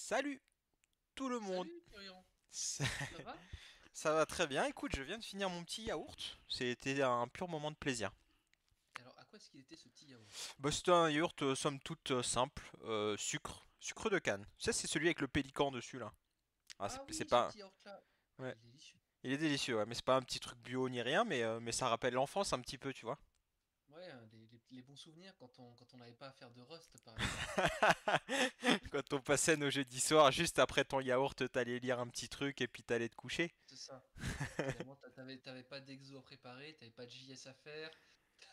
Salut tout le monde. Salut Florian, Ça ça va? ça va très bien. Écoute, je viens de finir mon petit yaourt. C'était un pur moment de plaisir. Alors, à quoi est-ce qu'il était ce petit yaourt? Bah, c'était un yaourt somme toute simple, sucre de canne. Ça, c'est celui avec le pélican dessus là. Ah, c'est Ah c'est oui, ce pas. petit yaourt-là. Ah, Ouais. il est délicieux. Il est délicieux, ouais, mais c'est pas un petit truc bio ni rien, mais ça rappelle l'enfance un petit peu, tu vois. Ouais, hein, les bons souvenirs quand on n'avait pas à faire de rust, par exemple. Quand on passait nos jeudis soirs, juste après ton yaourt, t'allais lire un petit truc et puis t'allais te coucher. C'est ça. Finalement, t'avais pas d'exo à préparer, t'avais pas de JS à faire, tu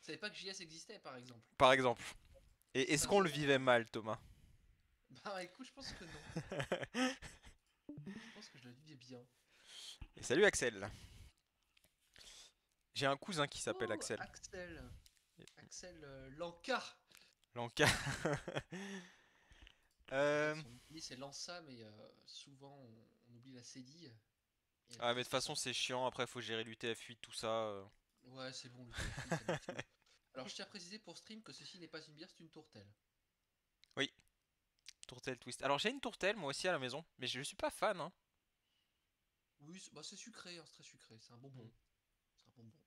savais pas que JS existait, par exemple. Par exemple. Et C'est est-ce un qu'on bon le moment. vivait mal, Thomas? Bah écoute, je pense que non. Je pense que je le vivais bien. Et salut Axel. J'ai un cousin qui s'appelle Oh, Axel. Axel. Axel Lanka. Lanka. En fait, Euh... son nom c'est Lança, mais souvent on oublie la cédille et elle Ah, mais de finit toute par façon, ça. c'est chiant. Après, faut gérer l'UTF-8, tout ça. Ouais, c'est bon, le TFI, ça me saoule. Alors, je tiens à préciser pour stream que ceci n'est pas une bière, c'est une tourtelle. Oui, tourtelle twist. Alors, j'ai une tourtelle, moi aussi, à la maison. Mais je suis pas fan, hein. Oui, bah, c'est sucré, hein, c'est très sucré, c'est un Hmm. bonbon. C'est un bonbon.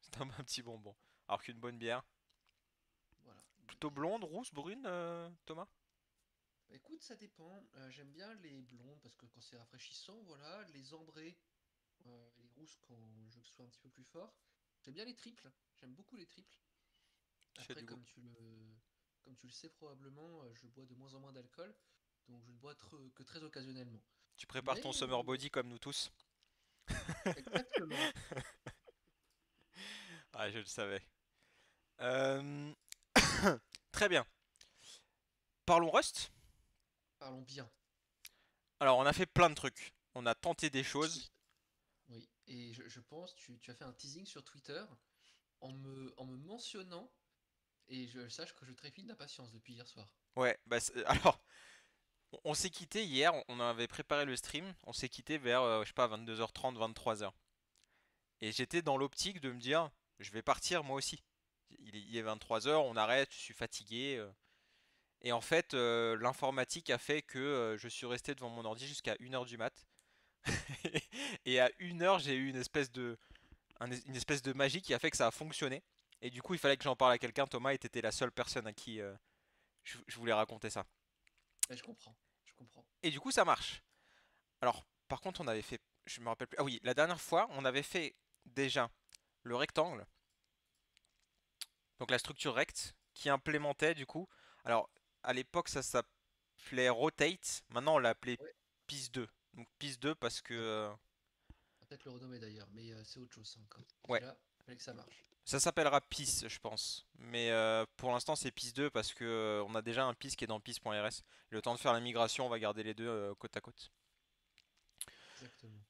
C'est un petit bonbon. Alors qu'une bonne bière. Voilà, une bonne Plutôt bière. blonde, rousse, brune, Thomas? Bah, écoute, ça dépend. J'aime bien les blondes parce que quand c'est rafraîchissant, voilà. Les ambrées, les rousses quand je sois un petit peu plus fort. J'aime bien les triples. J'aime beaucoup les triples. Tu as Après, du goût. comme tu le sais probablement, je bois de moins en moins d'alcool, donc je ne bois que très occasionnellement. Tu prépares ton Mais summer body comme nous tous. exactement. Ah, je le savais. Euh... Très bien. Parlons Rust. Parlons bien. Alors, on a fait plein de trucs. On a tenté des choses. Oui, et je pense, tu as fait un teasing sur Twitter en me mentionnant, et je sache que je trépigne d'impatience depuis hier soir. Ouais, bah, alors, on s'est quitté hier, on avait préparé le stream, on s'est quitté vers, je sais pas, 22h30, 23h. Et j'étais dans l'optique de me dire, je vais partir moi aussi. Il est 23h, on arrête, je suis fatigué. Et en fait, l'informatique a fait que je suis resté devant mon ordi jusqu'à 1h du mat. Et à 1h, j'ai eu une espèce de magie qui a fait que ça a fonctionné. Et du coup, il fallait que j'en parle à quelqu'un. Thomas était la seule personne à qui je voulais raconter ça. Mais je comprends, je comprends. Et du coup, ça marche. Alors, par contre, on avait fait. Je me rappelle plus. Ah oui, la dernière fois, on avait fait déjà le rectangle, donc la structure rect, qui implémentait du coup. Alors, à l'époque, ça s'appelait rotate. Maintenant, on l'appelait Ouais, piste 2. Donc, piste 2 parce que. on va peut-être le renommer d'ailleurs, mais c'est autre chose ça encore. Ouais, Déjà, il fallait que ça marche. ça s'appellera PIS, je pense. Mais pour l'instant, c'est PIS 2 parce que on a déjà un PIS qui est dans PIS.rs. Le temps de faire la migration, on va garder les deux côte à côte. Exactement.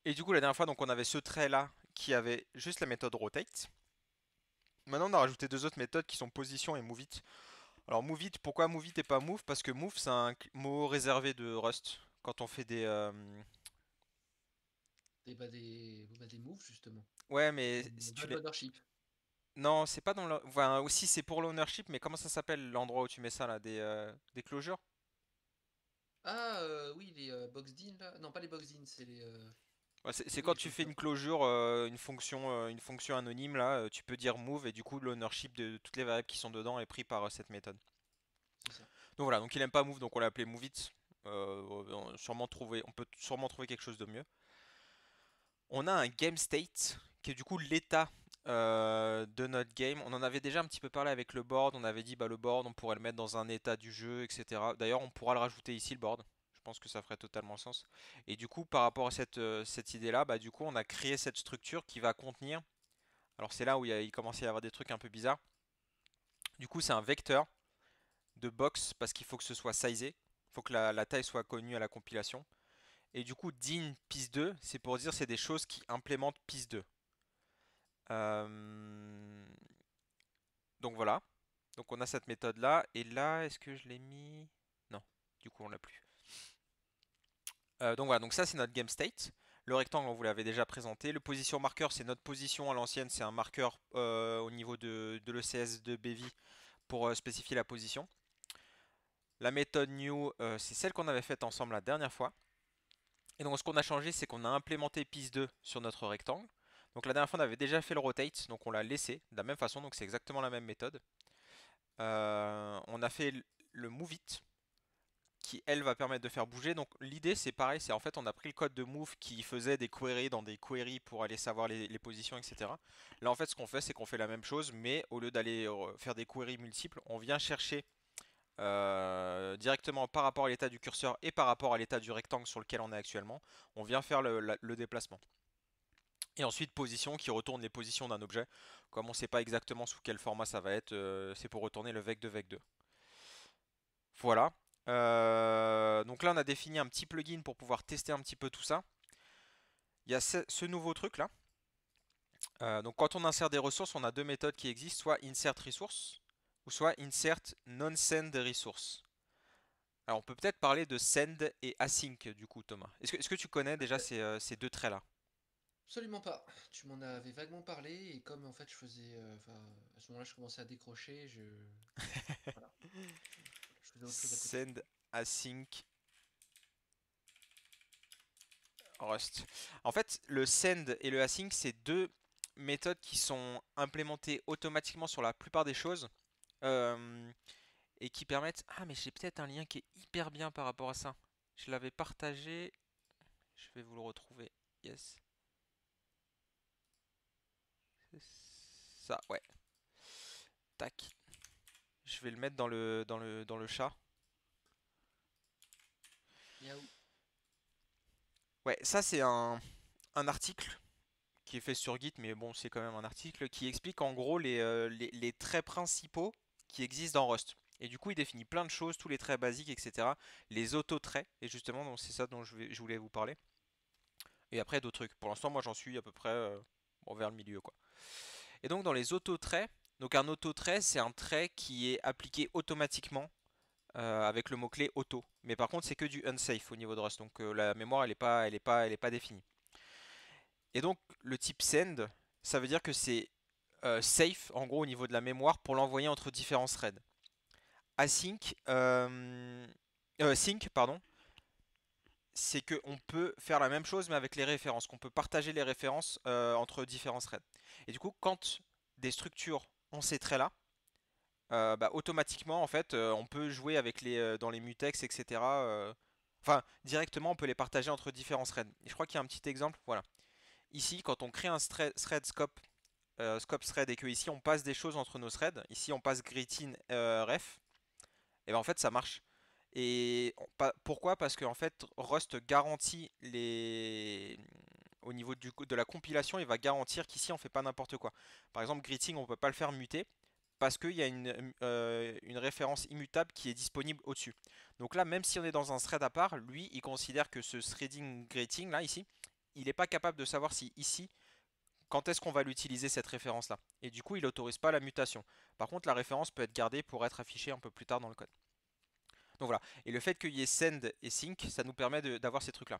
Et du coup, la dernière fois, donc, on avait ce trait là qui avait juste la méthode rotate. Maintenant, on a rajouté deux autres méthodes qui sont position et move it. Alors, move it, pourquoi move it et pas move? Parce que move, c'est un mot réservé de Rust. Quand on fait des. Des moves justement. Ouais, mais On si tu donne les. l'ownership. Non, c'est pas dans le. Enfin, aussi, c'est pour l'ownership, mais comment ça s'appelle l'endroit où tu mets ça là? Des closures? Ah oui, les boxed in là. Non, pas les boxed in, c'est les. Ouais, c'est Oui, quand les tu fais closures. une closure, une fonction anonyme là, tu peux dire move et du coup l'ownership de toutes les variables qui sont dedans est pris par cette méthode. C'est ça. Donc voilà, donc il aime pas move, donc on l'a appelé move it. On peut sûrement trouver quelque chose de mieux. On a un game state qui est du coup l'état de notre game. On en avait déjà un petit peu parlé avec le board. On avait dit bah le board on pourrait le mettre dans un état du jeu, etc. D'ailleurs on pourra le rajouter ici le board. Je pense que ça ferait totalement sens. Et du coup par rapport à cette idée-là, bah du coup on a créé cette structure qui va contenir. Alors c'est là où il commence à y avoir des trucs un peu bizarres. Du coup c'est un vecteur de box parce qu'il faut que ce soit sizé. Il faut que la taille soit connue à la compilation. Et du coup, din PIS 2, c'est pour dire c'est des choses qui implémentent PIS 2. Euh, donc voilà. Donc on a cette méthode là. Et là, est-ce que je l'ai mis? Non. Du coup, on l'a plus. Donc voilà. Donc ça, c'est notre game state. Le rectangle, on vous l'avait déjà présenté. Le position marqueur, c'est notre position à l'ancienne. C'est un marqueur au niveau de l'ECS de BV pour spécifier la position. La méthode new, c'est celle qu'on avait faite ensemble la dernière fois. Et donc ce qu'on a changé, c'est qu'on a implémenté piste 2 sur notre rectangle. Donc la dernière fois, on avait déjà fait le rotate, donc on l'a laissé de la même façon, donc c'est exactement la même méthode. On a fait le move it, qui elle va permettre de faire bouger. Donc l'idée c'est pareil, c'est en fait on a pris le code de move qui faisait des queries dans des queries pour aller savoir les positions, etc. Là en fait ce qu'on fait c'est qu'on fait la même chose, mais au lieu d'aller faire des queries multiples, on vient chercher directement par rapport à l'état du curseur et par rapport à l'état du rectangle sur lequel on est actuellement, on vient faire le déplacement. Et ensuite position qui retourne les positions d'un objet. Comme on ne sait pas exactement sous quel format ça va être, c'est pour retourner le vec de vec 2. Voilà. Donc là on a défini un petit plugin pour pouvoir tester un petit peu tout ça. Il y a ce nouveau truc là. Donc quand on insère des ressources, on a deux méthodes qui existent, soit insert resource ou soit insert non-send resource. Alors on peut peut-être parler de send et async du coup Thomas. Est-ce que tu connais déjà ces deux traits là? Absolument pas. Tu m'en avais vaguement parlé et comme en fait je faisais, enfin à ce moment-là je commençais à décrocher, voilà, je faisais autre chose à côté. Send, async, Rust. En fait, le send et le async, c'est deux méthodes qui sont implémentées automatiquement sur la plupart des choses euh, et qui permettent... Ah, mais j'ai peut-être un lien qui est hyper bien par rapport à ça. Je l'avais partagé. Je vais vous le retrouver. Yes. C'est ça, ouais. Tac. Je vais le mettre dans le chat. Miaou. Ouais, ça c'est un article qui est fait sur Git, mais bon, c'est quand même un article qui explique en gros les traits principaux qui existent dans Rust. Et du coup, il définit plein de choses, tous les traits basiques, etc. Les auto-traits, et justement, donc c'est ça dont je voulais vous parler. Et après, d'autres trucs. Pour l'instant, moi, j'en suis à peu près bon, vers le milieu, quoi. Et donc, dans les auto-traits, donc un auto-trait, c'est un trait qui est appliqué automatiquement avec le mot-clé auto. Mais par contre, c'est que du unsafe au niveau de Rust. Donc, la mémoire, elle est pas définie. Et donc, le type send, ça veut dire que c'est safe, en gros, au niveau de la mémoire, pour l'envoyer entre différents threads. Async, sync, pardon, c'est qu'on peut faire la même chose, mais avec les références, qu'on peut partager les références entre différents threads. Et du coup, quand des structures ont ces traits-là, bah, automatiquement, en fait, on peut jouer avec dans les mutex, etc. Enfin, directement, on peut les partager entre différents threads. Et je crois qu'il y a un petit exemple, voilà. Ici, quand on crée un thread scope scope thread et que ici on passe des choses entre nos threads, ici on passe greeting ref, et ben en fait ça marche. Et pourquoi? Parce que en fait Rust garantit au niveau de la compilation, il va garantir qu'ici on fait pas n'importe quoi. Par exemple greeting on peut pas le faire muter parce qu'il y a une référence immutable qui est disponible au-dessus. Donc là même si on est dans un thread à part, lui il considère que ce threading greeting là ici, il n'est pas capable de savoir si ici quand est-ce qu'on va l'utiliser cette référence là. Et du coup il n'autorise pas la mutation. Par contre la référence peut être gardée pour être affichée un peu plus tard dans le code. Donc voilà, et le fait qu'il y ait send et sync, ça nous permet d'avoir ces trucs là.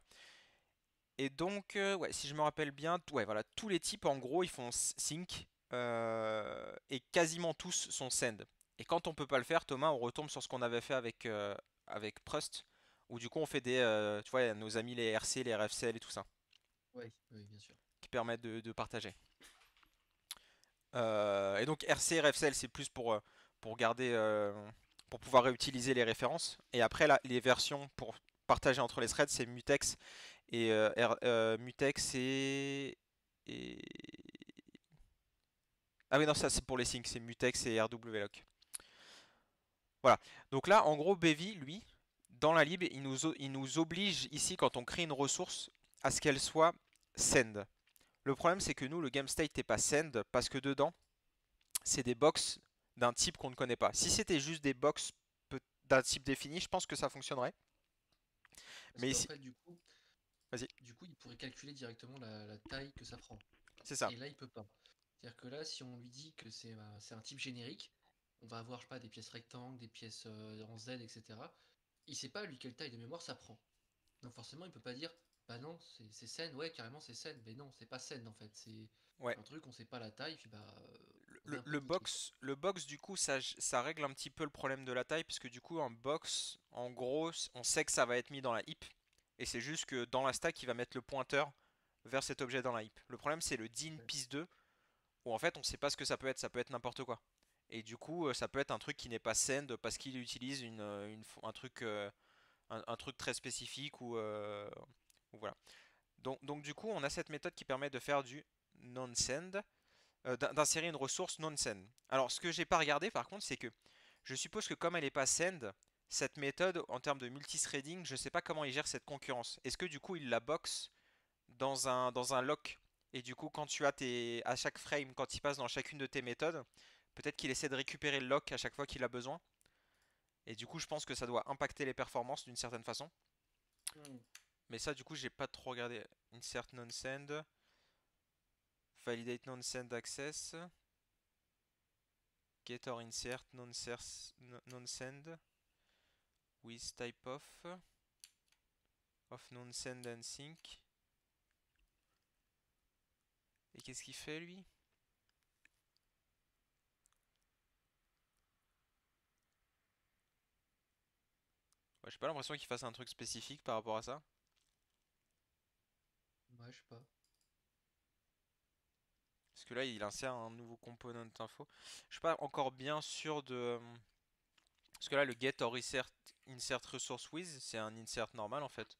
Et donc ouais, si je me rappelle bien, ouais voilà, tous les types en gros ils font sync et quasiment tous sont send. Et quand on peut pas le faire, Thomas, on retombe sur ce qu'on avait fait avec Prust, où du coup on fait tu vois, nos amis les RC, les RFCL et tout ça, Oui, oui, bien sûr. qui permettent de partager. Et donc RC, RFCL, c'est plus pour garder, pour pouvoir réutiliser les références. Et après, les versions pour partager entre les threads, c'est Mutex et Mutex et- ah oui non ça c'est pour les syncs, c'est Mutex et RWlock. Voilà. Donc là, en gros, Bevy, lui, dans la lib, il nous oblige ici quand on crée une ressource à ce qu'elle soit send. Le problème, c'est que nous, le game state n'est pas send parce que dedans, c'est des box d'un type qu'on ne connaît pas. Si c'était juste des box d'un type défini, je pense que ça fonctionnerait. Parce Mais qu'en ici, fait vas-y, du coup, il pourrait calculer directement la taille que ça prend. c'est ça. Et là, il peut pas. C'est-à-dire que là, si on lui dit que c'est un type générique, on va avoir, je sais pas, des pièces rectangles, des pièces en Z, etc. Il sait pas, lui, quelle taille de mémoire ça prend. Donc forcément, il peut pas dire, bah non, c'est scène, ouais, carrément c'est scène. Mais non, c'est pas scène en fait. C'est Ouais. un truc, on sait pas la taille, puis bah, On est un peu niqué. Le box du coup ça règle un petit peu le problème de la taille parce que du coup un box en gros on sait que ça va être mis dans la heap et c'est juste que dans la stack il va mettre le pointeur vers cet objet dans la heap. Le problème c'est le din Ouais. piece 2 où en fait on sait pas ce que ça peut être n'importe quoi. Et du coup ça peut être un truc qui n'est pas send parce qu'il utilise un truc très spécifique ou voilà. Donc du coup on a cette méthode qui permet de faire du non-send d'insérer une ressource non-send. Alors, ce que j'ai pas regardé par contre, c'est que je suppose que comme elle n'est pas send, cette méthode en termes de multithreading, je sais pas comment il gère cette concurrence. Est-ce que du coup il la boxe dans un lock et du coup quand tu as à chaque frame, quand il passe dans chacune de tes méthodes, peut-être qu'il essaie de récupérer le lock à chaque fois qu'il a besoin. Et du coup je pense que ça doit impacter les performances d'une certaine façon. Hmm. Mais ça du coup j'ai pas trop regardé. Insert non-send, validate non-send access. Get or insert non-send with type of non-send and sync. Et qu'est-ce qu'il fait lui? Ouais, j'ai pas l'impression qu'il fasse un truc spécifique par rapport à ça. Ouais, je sais pas. Parce que là il insère un nouveau component info. Je suis pas encore bien sûr de. Parce que là le get or insert resource with, c'est un insert normal en fait.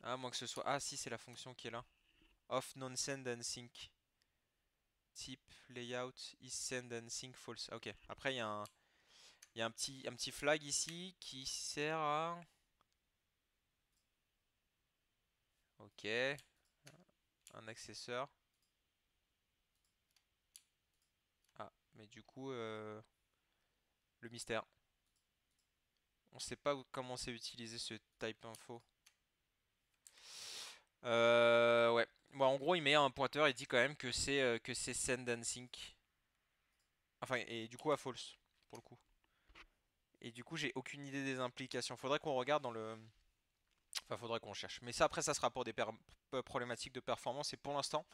Ah, moins que ce soit. Ah, si, c'est la fonction qui est là. Of non-send and sync. Type layout is send and sync false. Ah, ok. Après, il y a un petit flag ici qui sert à. Ok. Un accesseur. Ah, mais du coup, le mystère. On sait pas comment c'est utilisé ce type info. Ouais. Bon, en gros, il met un pointeur et dit quand même que c'est send and sync. Enfin, et du coup à false pour le coup. Et du coup, j'ai aucune idée des implications. Faudrait qu'on regarde dans le. Enfin, faudrait qu'on cherche. Mais ça, après, ça sera pour des problématiques de performance. Et pour l'instant,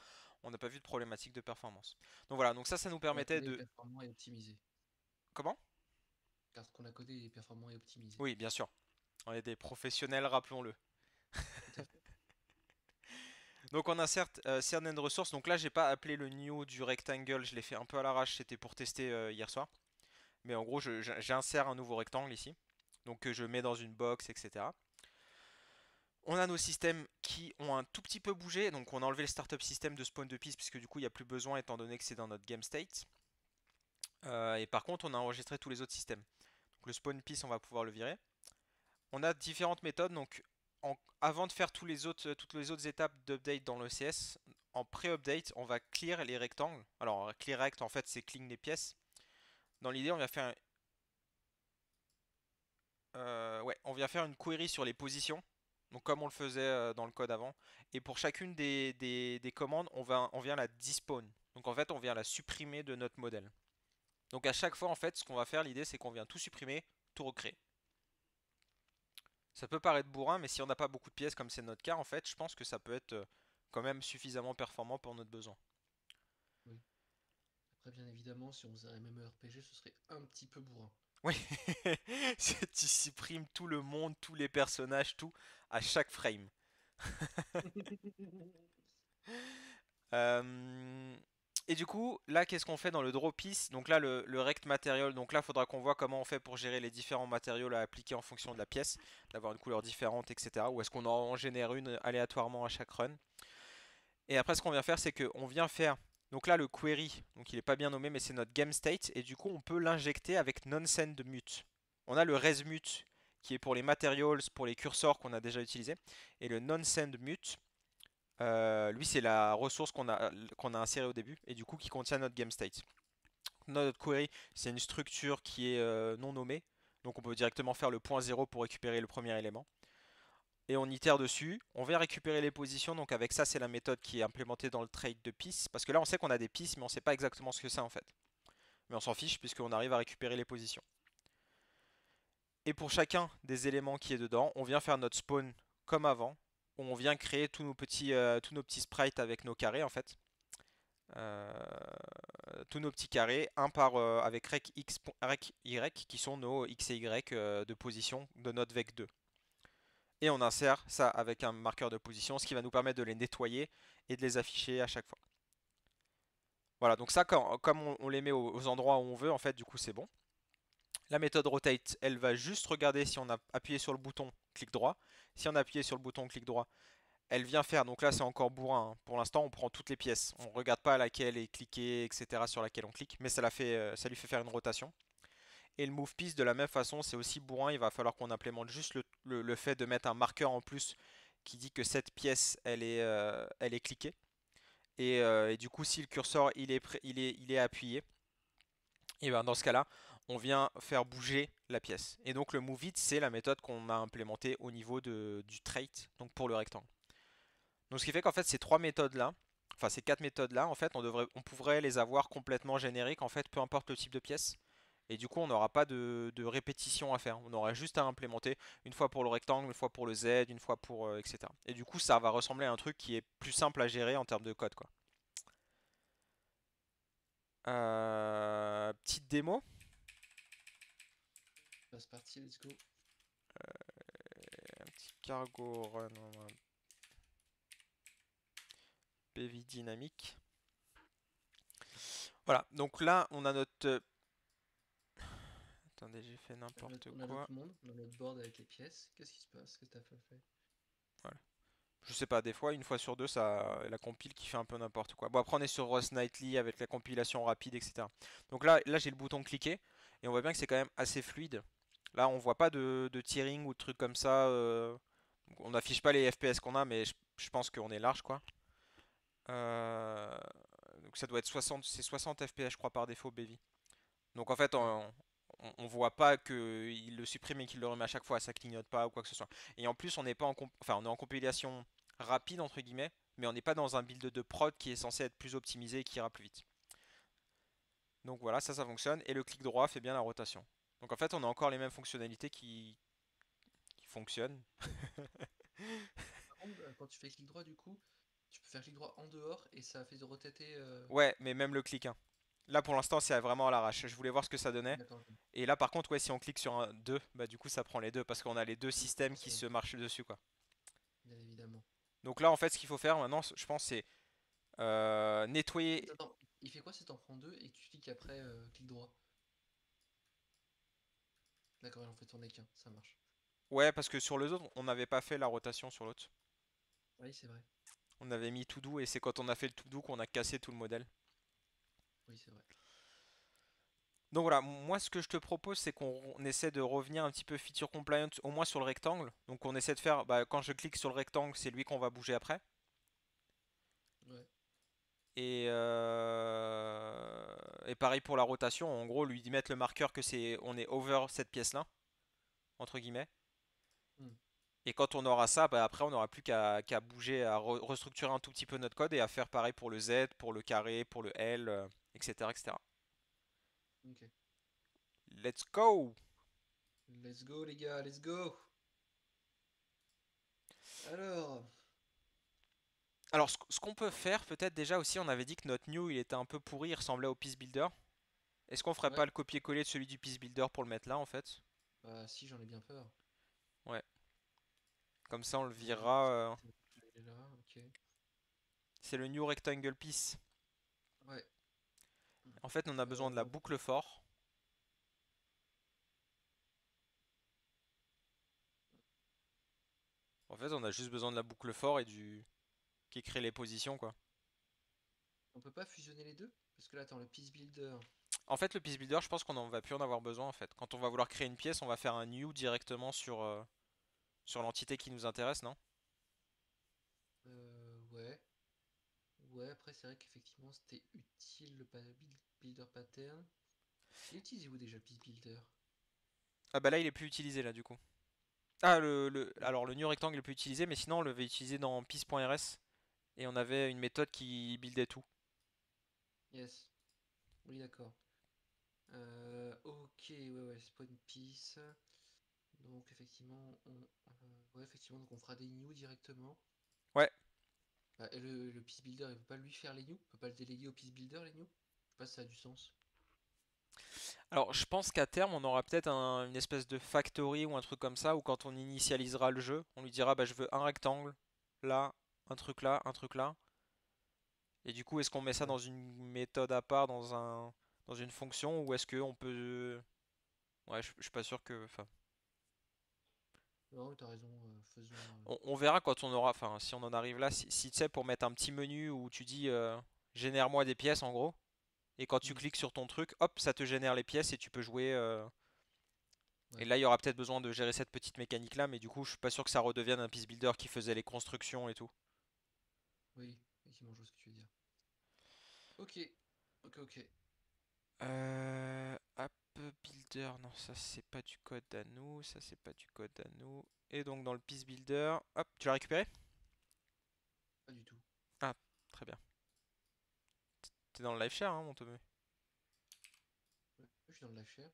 on n'a pas vu de problématique de performance. Donc voilà. Donc ça nous On a permettait codé de. performant et optimisé. Comment? Car ce qu'on a codé est performant et optimisé. Oui, bien sûr. On est des professionnels, rappelons-le. Tout à fait. Donc on insère certaines ressources. Donc là, j'ai pas appelé le new du rectangle. Je l'ai fait un peu à l'arrache. C'était pour tester hier soir. Mais en gros, j'insère un nouveau rectangle ici. Donc que je mets dans une box, etc. On a nos systèmes qui ont un tout petit peu bougé. Donc on a enlevé le startup system de spawn de piste puisque du coup il n'y a plus besoin étant donné que c'est dans notre game state. Et par contre on a enregistré tous les autres systèmes. Donc le spawn piece on va pouvoir le virer. On a différentes méthodes. Donc avant de faire toutes les autres étapes d'update dans l'ECS, en pré-update on va clear les rectangles. Alors clear rect en fait c'est clean les pièces. Dans l'idée on va faire ouais, on vient faire une query sur les positions, donc comme on le faisait dans le code avant. Et pour chacune des commandes, on vient la despawn. Donc en fait, on vient la supprimer de notre modèle. Donc à chaque fois, en fait, ce qu'on va faire, l'idée, c'est qu'on vient tout supprimer, tout recréer. Ça peut paraître bourrin, mais si on n'a pas beaucoup de pièces, comme c'est notre cas, en fait, je pense que ça peut être quand même suffisamment performant pour notre besoin. Oui. Après, bien évidemment, si on faisait un MMORPG, ce serait un petit peu bourrin. Oui, tu supprimes tout le monde, tous les personnages, tout, à chaque frame. Euh, Et du coup, là, qu'est-ce qu'on fait dans le draw piece? Donc là, le rect material. Donc là, il faudra qu'on voit comment on fait pour gérer les différents matériaux à appliquer en fonction de la pièce, d'avoir une couleur différente, etc. Ou est-ce qu'on en génère une aléatoirement à chaque run? Et après, ce qu'on vient faire, c'est qu'on vient faire. Donc là, le query, donc il n'est pas bien nommé, mais c'est notre game state. Et du coup, on peut l'injecter avec non-send mute. On a le res mute qui est pour les materials, pour les cursors qu'on a déjà utilisés. Et le non-send mute, lui, c'est la ressource qu'on a insérée au début et du coup qui contient notre game state. Notre query, c'est une structure qui est non nommée. Donc on peut directement faire le point 0 pour récupérer le premier élément. Et on itère dessus. On vient récupérer les positions. Donc avec ça, c'est la méthode qui est implémentée dans le trade de piece. Parce que là, on sait qu'on a des pistes, mais on ne sait pas exactement ce que c'est en fait. Mais on s'en fiche puisqu'on arrive à récupérer les positions. Et pour chacun des éléments qui est dedans, on vient faire notre spawn comme avant. On vient créer tous nos petits sprites avec nos carrés en fait. euh, tous nos petits carrés, un par avec rec x, rec y qui sont nos x et y de position de notre vec 2. Et on insère ça avec un marqueur de position, ce qui va nous permettre de les nettoyer et de les afficher à chaque fois. Voilà, donc ça, comme on les met aux endroits où on veut, en fait, du coup, c'est bon. La méthode rotate, elle va juste regarder si on a appuyé sur le bouton clic droit. Si on a appuyé sur le bouton clic droit, elle vient faire, donc là c'est encore bourrin, hein. Pour l'instant on prend toutes les pièces. On ne regarde pas laquelle est cliquée, etc. sur laquelle on clique, mais ça lui fait faire une rotation. Et le move piece de la même façon, c'est aussi bourrin, il va falloir qu'on implémente juste le fait de mettre un marqueur en plus qui dit que cette pièce elle est cliquée. Et du coup si le curseur il est appuyé, et ben dans ce cas-là, on vient faire bouger la pièce. Et donc le move it, c'est la méthode qu'on a implémentée au niveau du trait, donc pour le rectangle. Donc ce qui fait qu'en fait ces trois méthodes-là, enfin ces quatre méthodes-là, en fait on pourrait les avoir complètement génériques, en fait peu importe le type de pièce. Et du coup on n'aura pas de répétition à faire. On aura juste à implémenter une fois pour le rectangle, une fois pour le Z, une fois pour etc. Et du coup ça va ressembler à un truc qui est plus simple à gérer en termes de code quoi. Petite démo. C'est parti, let's go. Un petit cargo run PV dynamique. Voilà, donc là on a notre... Attendez, j'ai fait n'importe On a quoi. notre monde, on a notre board avec les pièces. Qu'est-ce qui se passe? Qu'est-ce que t'as fait? Voilà. Je sais pas, des fois, une fois sur deux, ça, la compile qui fait un peu n'importe quoi. Bon, après, on est sur Rust Nightly avec la compilation rapide, etc. Donc là j'ai le bouton cliquer et on voit bien que c'est quand même assez fluide. Là, on voit pas de tearing ou de trucs comme ça. On n'affiche pas les FPS qu'on a, mais je pense qu'on est large, quoi. Euh, donc ça doit être 60, c'est 60 FPS, je crois, par défaut, Baby. Donc en fait, Ouais. on voit pas qu'il le supprime et qu'il le remet à chaque fois, ça clignote pas ou quoi que ce soit. Et en plus, on n'est pas enfin, on est en compilation rapide entre guillemets, mais on n'est pas dans un build de prod qui est censé être plus optimisé et qui ira plus vite. Donc voilà, ça fonctionne et le clic droit fait bien la rotation. Donc en fait, on a encore les mêmes fonctionnalités qui fonctionnent. Par contre, quand tu fais clic droit, du coup, tu peux faire clic droit en dehors et ça fait de rotater. Ouais, mais même le clic, hein. Là pour l'instant, c'est vraiment à l'arrache. Je voulais voir ce que ça donnait. D'accord, Et là par contre, ouais, si on clique sur un 2, bah du coup ça prend les deux parce qu'on a les deux oui, systèmes qui forcément, se marchent dessus quoi. bien évidemment. Donc là en fait, ce qu'il faut faire maintenant, je pense, c'est nettoyer. Attends, il fait quoi si t'en prends deux et que tu cliques après clic droit? D'accord, il en fait tourner qu'un, ça marche. Ouais, parce que sur les autres, on n'avait pas fait la rotation sur l'autre. Oui, c'est vrai. On avait mis to do et c'est quand on a fait le to do qu'on a cassé tout le modèle. Oui, c'est vrai. Donc voilà, moi ce que je te propose, c'est qu'on essaie de revenir un petit peu feature compliant, au moins sur le rectangle. Donc on essaie de faire, bah, quand je clique sur le rectangle, c'est lui qu'on va bouger après. Ouais. Et pareil pour la rotation, en gros, lui mettre le marqueur que on est over cette pièce-là, entre guillemets. Hmm. Et quand on aura ça, bah, après on n'aura plus qu'à bouger, à restructurer un tout petit peu notre code et à faire pareil pour le Z, pour le carré, pour le L, etc., etc. Ok. Let's go! Let's go, les gars, let's go! Alors, Alors ce qu'on peut faire peut-être déjà aussi, on avait dit que notre new il était un peu pourri, il ressemblait au Piece Builder. Est-ce qu'on ferait ouais. pas le copier-coller de celui du Piece Builder pour le mettre là en fait? Bah, si, j'en ai bien peur. Ouais, comme ça on le Déjà, virera. il est là, ok. C'est le new rectangle piece. Ouais. En fait on a besoin de la Euh, boucle for. En fait on a juste besoin de la boucle for et du qui crée les positions quoi. on peut pas fusionner les deux? Parce que là, attends, le piece builder. En fait, le piece builder, je pense qu'on en va plus en avoir besoin en fait. Quand on va vouloir créer une pièce, on va faire un new directement sur l'entité qui nous intéresse, non? Ouais. Ouais, après, c'est vrai qu'effectivement, c'était utile le builder pattern. Il est utilisé où déjà le piece builder? Ah bah là, il est plus utilisé là du coup. Ah, Ouais. alors le new rectangle est plus utilisé, mais sinon on l'avait utilisé dans piece.rs et on avait une méthode qui buildait tout. Yes. Oui, d'accord. Ok, ouais, spawn piece. Donc, effectivement, ouais, effectivement, donc on fera des new directement. Ouais, Ah, et le piece builder, il peut pas lui faire les new? Il peut pas le déléguer au piece builder les new? Je sais pas si ça a du sens. Alors, je pense qu'à terme, on aura peut-être une espèce de factory ou un truc comme ça, où quand on initialisera le jeu, on lui dira, bah, je veux un rectangle, là, un truc là, un truc là. Et du coup, est-ce qu'on met ça Ouais. dans une méthode à part, dans une fonction, ou est-ce qu'on peut... Ouais, je suis pas sûr que... Enfin, Non, t'as raison, faisons. on verra quand on aura... Enfin, si on en arrive là, si tu sais, pour mettre un petit menu où tu dis, génère-moi des pièces, en gros, et quand tu Hmm, cliques sur ton truc, hop, ça te génère les pièces et tu peux jouer... Et ouais. là, il y aura peut-être besoin de gérer cette petite mécanique-là, mais du coup, je suis pas sûr que ça redevienne un piece builder qui faisait les constructions et tout. Oui, effectivement, je vois ce que tu veux dire. Ok, ok. App Builder, non, ça c'est pas du code à nous, ça c'est pas du code à nous. Et donc dans le piece builder, hop, tu l'as récupéré? Pas du tout. Ah, très bien. T'es dans le live share, hein, mon Tommy. Ouais, je suis dans le live share.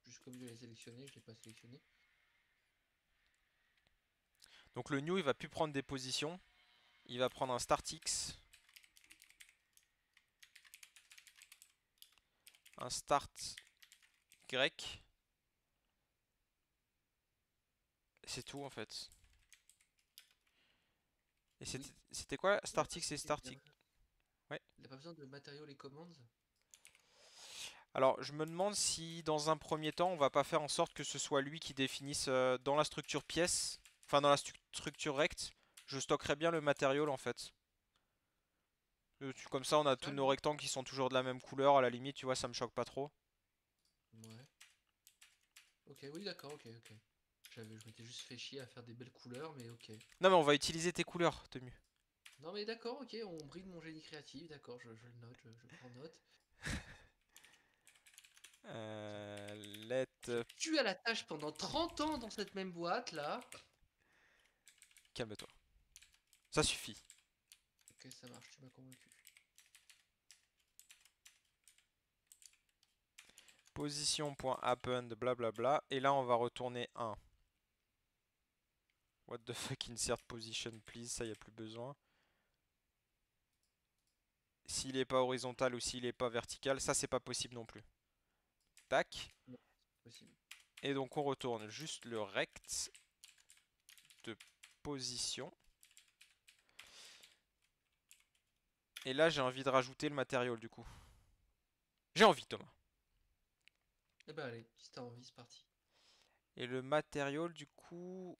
Juste comme je l'ai sélectionné, je l'ai pas sélectionné. Donc le new, il va plus prendre des positions, il va prendre un startx, un start grec, c'est tout en fait. Et Oui. c'était quoi? Il a pas Startx et besoin startx. Ouais. il a pas besoin de matériaux et commandes. Alors, je me demande si dans un premier temps, on va pas faire en sorte que ce soit lui qui définisse dans la structure pièce, enfin dans la structure rect, je stockerai bien le matériau en fait. Comme ça, on Comme a ça, tous nos lui. rectangles qui sont toujours de la même couleur, à la limite, tu vois, ça me choque pas trop. Ouais. Ok, oui, d'accord, ok. Je m'étais juste fait chier à faire des belles couleurs, mais ok. Non, mais on va utiliser tes couleurs, Temu. Non, mais d'accord, ok, on bride mon génie créatif, d'accord, je le note, je prends note. Euh, let. Je tue à la tâche pendant 30 ans dans cette même boîte là. Calme-toi. Ça suffit. Ok, ça marche, tu m'as convaincu. Position.append, blablabla. Et là, on va retourner 1. What the fuck, insert position, please. Ça, y a plus besoin. S'il est pas horizontal ou s'il est pas vertical, ça, c'est pas possible non plus. Tac. Non, c'est possible. Et donc, on retourne juste le rect de position. Et là, j'ai envie de rajouter le matériau du coup. J'ai envie, Thomas. Eh ben allez, si t'as envie, c'est parti. Et le matériau, du coup,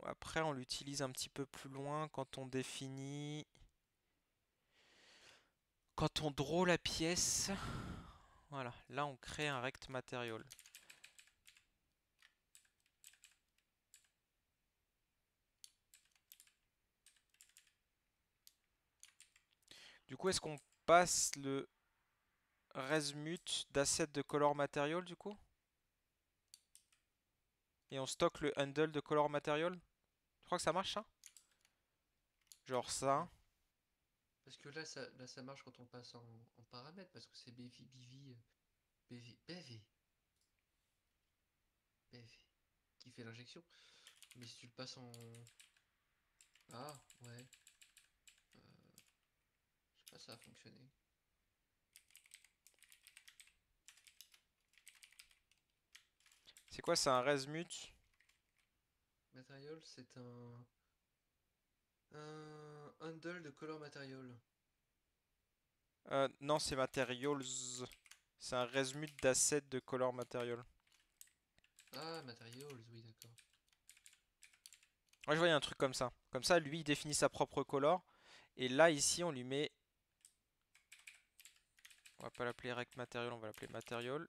après, on l'utilise un petit peu plus loin quand on définit. Quand on draw la pièce. Voilà, là, on crée un rect material. Du coup, est-ce qu'on passe le resmut d'asset de color material du coup? Et on stocke le handle de color material? Tu crois que ça marche ça? Genre ça. Ouais. Parce que là, ça marche quand on passe en paramètres, parce que c'est BV qui fait l'injection. Mais si tu le passes en... Ah, ouais. Je sais pas, ça a fonctionné. C'est quoi, c'est un resmut? Material, c'est un handle de color material. Non, c'est materials. C'est un resmut d'asset de color material. Ah, materials, oui, d'accord. Moi, je voyais un truc comme ça. Comme ça, lui, il définit sa propre color. Et là, ici, on lui met... On va pas l'appeler rect material, on va l'appeler material.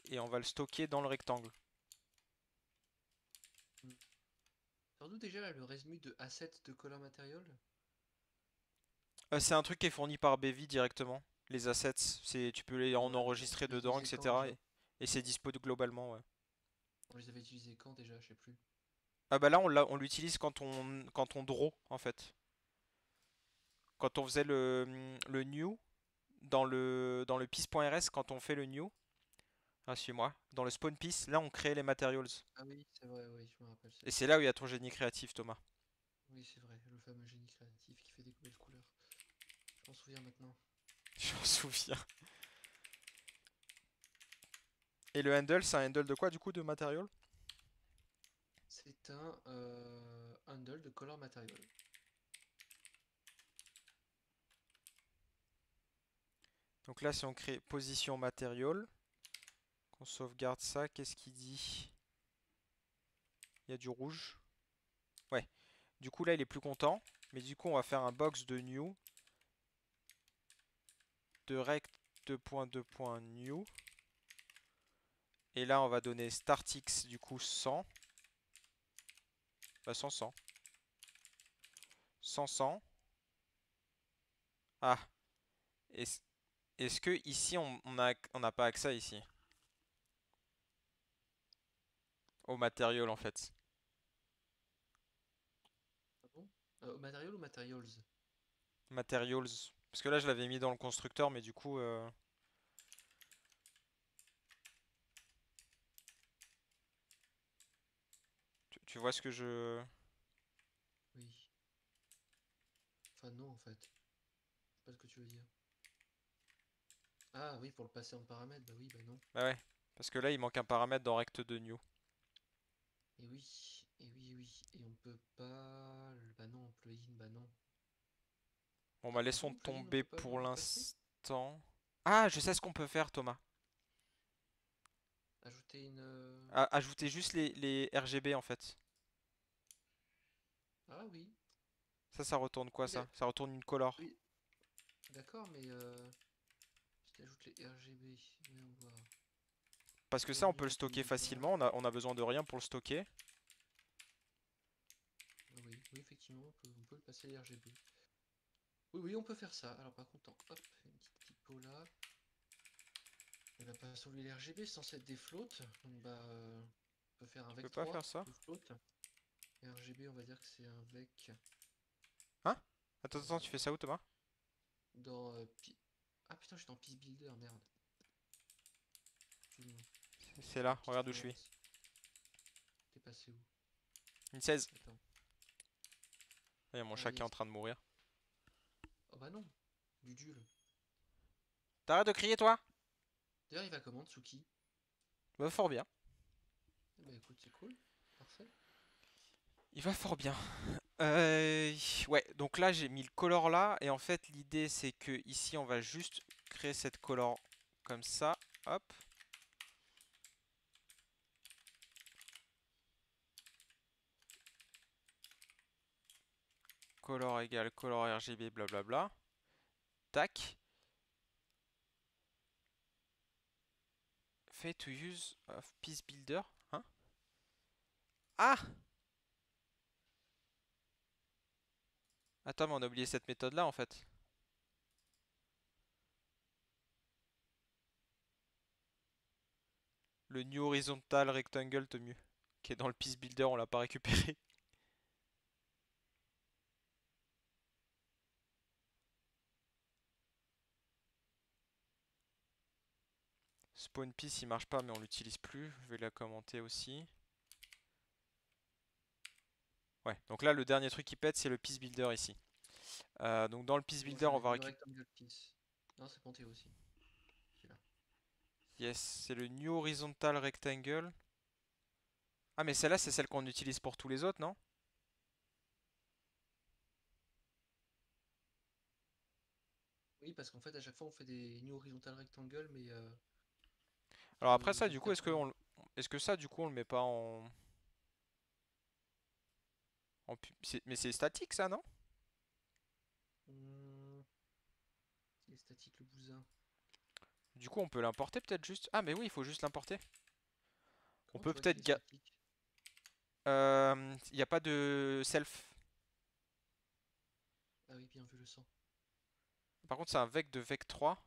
Et on va le stocker dans le rectangle. Hmm. Sors d'où déjà là, le résumé de asset de color material? C'est un truc qui est fourni par Bevi directement. Les assets, tu peux les en Ouais, mais on enregistrer les dedans, utilisait quand etc. déjà? Et c'est dispo globalement, ouais. On les avait utilisés quand déjà? Je sais plus. Ah bah là, on l'utilise quand on draw, en fait. Quand on faisait le new, dans le piece.rs, quand on fait le new, ah, suis-moi, dans le spawn piece, là, on crée les materials. Ah oui, c'est vrai, oui, je me rappelle, c'est Et vrai. c'est là où il y a ton génie créatif, Thomas. Oui, c'est vrai, le fameux génie créatif qui fait des belles couleurs. Je m'en souviens maintenant. Je m'en souviens. Et le handle, c'est un handle de quoi du coup, de matériel? C'est un handle de Color Material. Donc là, si on crée position matériel, qu'on sauvegarde ça, qu'est-ce qu'il dit? Il y a du rouge. Ouais. Du coup, là, il est plus content. Mais du coup, on va faire un box de new de rect 2.2.new. Et là, on va donner startx du coup 100. Bah, 100, 100. 100, 100. Ah. Est-ce que ici, on n'a pas accès ici? Au matériel, en fait. Ah bon? Material ou Materials? Materials. Parce que là, je l'avais mis dans le constructeur, mais du coup... tu vois ce que je... Oui. Enfin non en fait. Je sais pas ce que tu veux dire. Ah oui, pour le passer en paramètre, bah oui, bah non. Bah ouais. Parce que là, il manque un paramètre dans rect de new. Et oui, et oui, et oui. Et on peut pas... Bah non, plugin, bah non. Bon, bah Ah laissons bon, plugin, on tomber peut pas pour le passer? l'instant. Ah, je sais ce qu'on peut faire, Thomas. Ajouter une... Ajouter juste les RGB, en fait. Ah oui. Ça retourne quoi, Oui, ça? Ça retourne une color. oui, d'accord, mais si t'ajoutes les RGB, voyons voir. Parce que ça, on peut le Menu stocker utilisateur. facilement. On a besoin de rien pour le stocker. Ah oui, oui, effectivement, on peut le passer les RGB. Oui, oui, on peut faire ça. Alors par contre, hop, une petite typo là. Elle va pas sauver les RGB, c'est censé être des floats. Donc bah, on peut faire un Tu peux vec pas faire 3 ça? de float. Et RGB, on va dire que c'est un vec Hein? Attends, attends, tu fais euh, ça où, Thomas? dans... Ah putain, je suis dans Peace Builder, merde. Excuse-moi. C'est La là, petite regarde où je suis. ignorance. T'es passé où? Une 16. Attends. Il y a mon Ah chat qui est en yes. train de mourir. Oh bah non. Dudule. T'arrêtes de crier, toi? D'ailleurs, il va comment, Tsuki? Il va fort bien. Eh bah écoute, c'est cool. Parfait. Il va fort bien. Ouais, donc là j'ai mis le color là, et en fait l'idée c'est que ici on va juste créer cette color comme ça, hop. Color égale color RGB blablabla. Tac. Fait to use of piece builder. Hein? Ah! Attends, mais on a oublié cette méthode là en fait. Le new horizontal rectangle to mieux. Qui est dans le piece builder, on l'a pas récupéré. Spawn piece il marche pas mais on l'utilise plus. Je vais la commenter aussi. Ouais, donc là le dernier truc qui pète c'est le piece builder ici. Donc dans le piece Moi builder j'ai on le va New récupérer... Rectangle Piece. Non, c'est Ponté aussi. Celui-là. Yes, c'est le new horizontal rectangle. Ah mais celle-là c'est celle qu'on utilise pour tous les autres, non? Oui, parce qu'en fait, à chaque fois, on fait des New Horizontal Rectangle, mais Alors après ça sauf du qu'il coup n'y a pas... est-ce que ça du coup on le met pas mais c'est statique ça, non? Hmm, il est statique le bousin. Du coup on peut l'importer peut-être juste. Ah mais oui, il faut juste l'importer. On Comment peut tu vois qu'il peut-être est statique? il n'y a pas de self. Ah oui, bien vu le sang. Par contre c'est un vec de vec 3.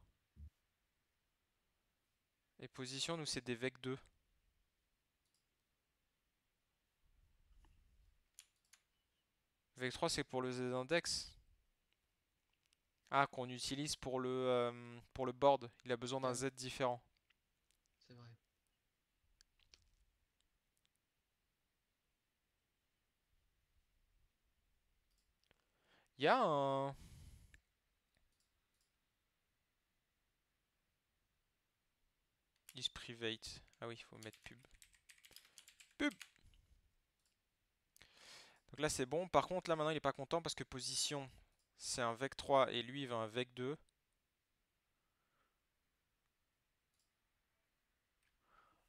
Et position nous c'est des vec 2. Vec 3 c'est pour le z-index. Ah, qu'on utilise pour le board. Il a besoin d'un Ah oui, z différent. c'est vrai. Il y a un... Is private. Ah oui, il faut mettre pub. Pub! Donc là c'est bon. Par contre là maintenant il est pas content parce que position c'est un vec 3 et lui il veut un vec 2.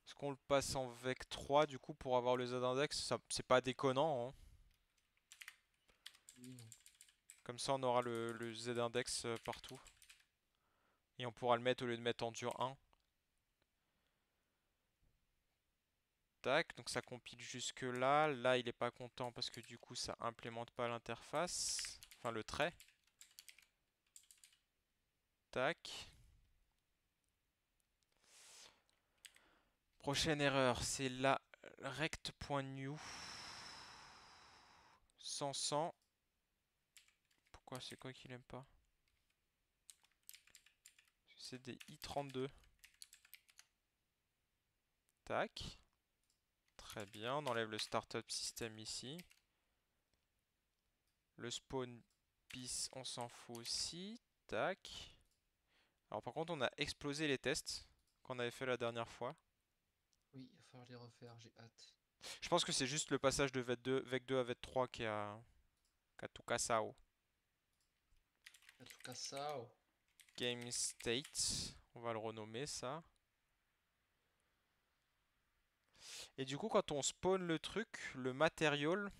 Est-ce qu'on le passe en vec 3 du coup pour avoir le z-index? C'est pas déconnant, hein. Oui, non. Comme ça on aura le z-index partout. Et on pourra le mettre au lieu de mettre en dur 1. Tac, donc ça compile jusque là. Là il est pas content parce que du coup ça implémente pas l'interface. Enfin le trait. Tac. Prochaine erreur, c'est la rect.new. 100. Pourquoi c'est quoi qu'il aime pas? C'est des i32. Tac. Très bien, on enlève le startup system ici. Le spawn bis, on s'en fout aussi. Tac. Alors par contre, on a explosé les tests qu'on avait fait la dernière fois. Oui, il va falloir les refaire, j'ai hâte. Je pense que c'est juste le passage de vec 2 à vec 3 qui a tout cassao. En tout cas, ça. Oh. Game state, on va le renommer ça. Et du coup, quand on spawn le truc, le material,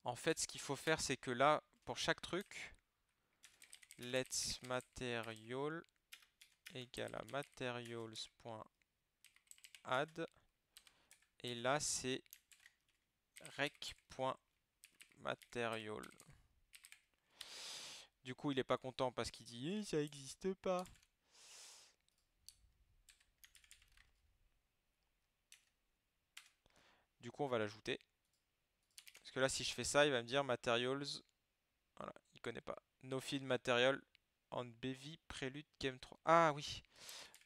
en fait, ce qu'il faut faire, c'est que là, pour chaque truc, let's material égale à materials.add. Et là, c'est rec.material. Du coup, il est pas content parce qu'il dit ça n'existe pas. Du coup, on va l'ajouter. Parce que là, si je fais ça, il va me dire materials. Voilà, il connaît pas. No field material on BV Prelude Game 3. Ah oui,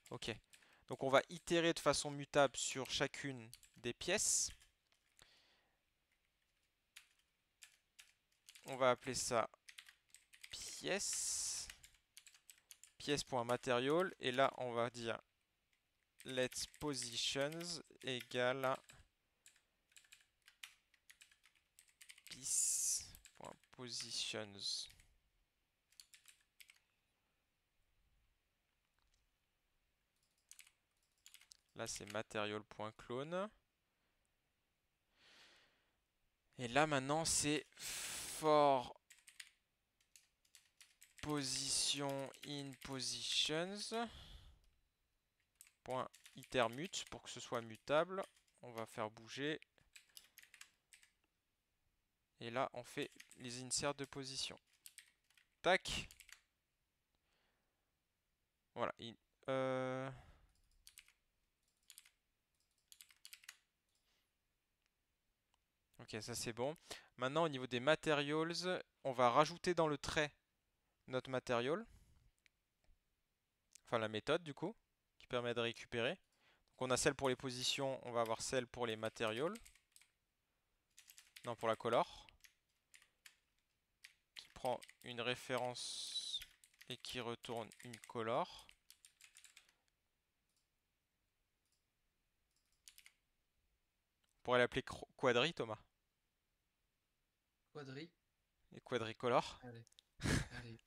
ok. Donc on va itérer de façon mutable sur chacune des pièces. On va appeler ça pièce. Pièce.material. Et là, on va dire let's positions égale à piece.positions. Là, c'est material.clone. Et là, maintenant, c'est for position in positions. Point itermute pour que ce soit mutable. On va faire bouger. Et là, on fait les inserts de position. Tac. Voilà. Ok, ça c'est bon. Maintenant, au niveau des materials, on va rajouter dans le trait notre material. Enfin, la méthode du coup, qui permet de récupérer. Donc, on a celle pour les positions, on va avoir celle pour les materials. Non, pour la color. Qui prend une référence et qui retourne une color. On pourrait l'appeler quadri, Thomas. Quadri. Et quadricolor. Allez, allez,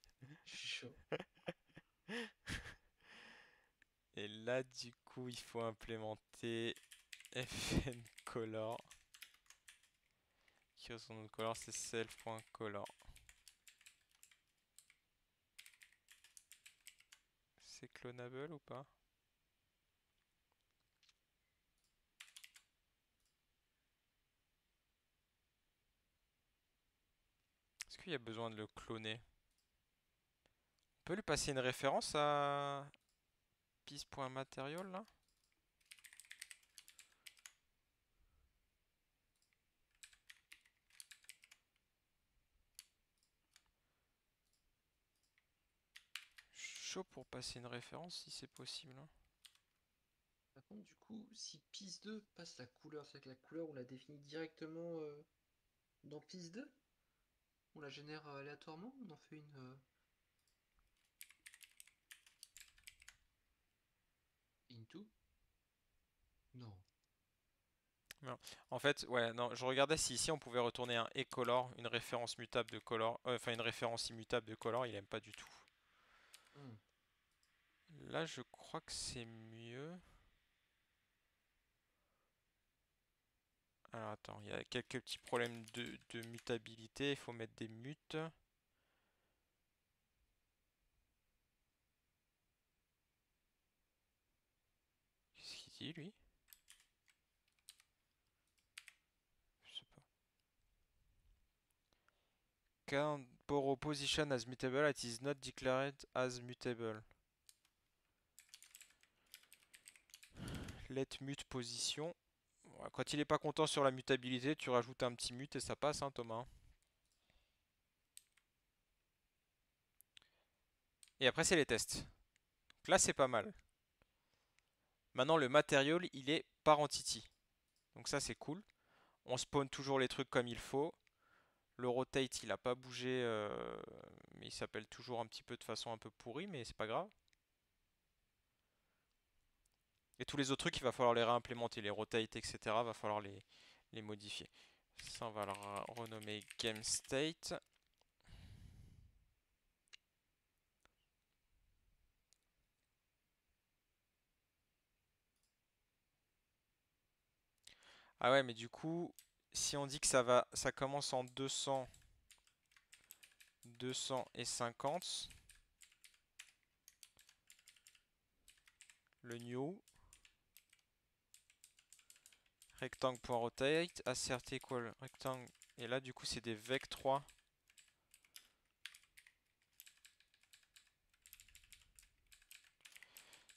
je suis chaud. Et là, du coup, il faut implémenter fn color. Qui son autre color, c'est self.color. C'est clonable ou pas? Est-ce qu'il y a besoin de le cloner? On peut lui passer une référence à piece.material là? Je suis chaud pour passer une référence si c'est possible, hein. Par contre, du coup, si PIS 2 passe la couleur, c'est que la couleur, on la définit directement dans PIS 2? On la génère aléatoirement ou on en fait une into? Non. Non. En fait, ouais, non, je regardais si ici on pouvait retourner un ecolor, une référence mutable de color, enfin une référence immutable de color, il aime pas du tout. Hmm. Là, je crois que c'est mieux. Alors attends, il y a quelques petits problèmes de mutabilité, il faut mettre des mutes. Qu'est-ce qu'il dit lui? Je sais pas. Can't borrow position as mutable, it is not declared as mutable. Let mute position. Ouais, quand il est pas content sur la mutabilité, tu rajoutes un petit mute et ça passe, hein, Thomas. Et après, c'est les tests. Donc là, c'est pas mal. Maintenant, le material, il est par entity. Donc ça, c'est cool. On spawn toujours les trucs comme il faut. Le rotate, il a pas bougé, mais il s'appelle toujours un petit peu de façon un peu pourrie, mais c'est pas grave. Et tous les autres trucs, il va falloir les réimplémenter. Les rotate, etc. Va falloir les modifier. Ça, on va le renommer GameState. Ah ouais, mais du coup, si on dit que ça commence en 200, 250, le new, rectangle.rotate, assert equal rectangle, et là du coup c'est des vec3.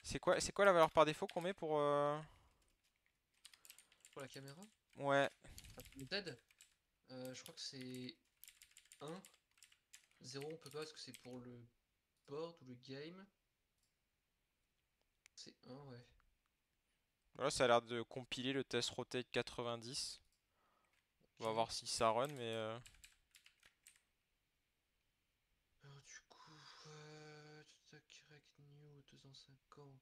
C'est quoi la valeur par défaut qu'on met pour... Pour la caméra? Ouais, Le Z, je crois que c'est 1. 0, on peut pas parce que c'est pour le board ou le game. C'est 1, ouais. voilà, ça a l'air de compiler le test rotate 90. On va Ok. voir si ça run, mais... Alors du coup, tac, rec new 250.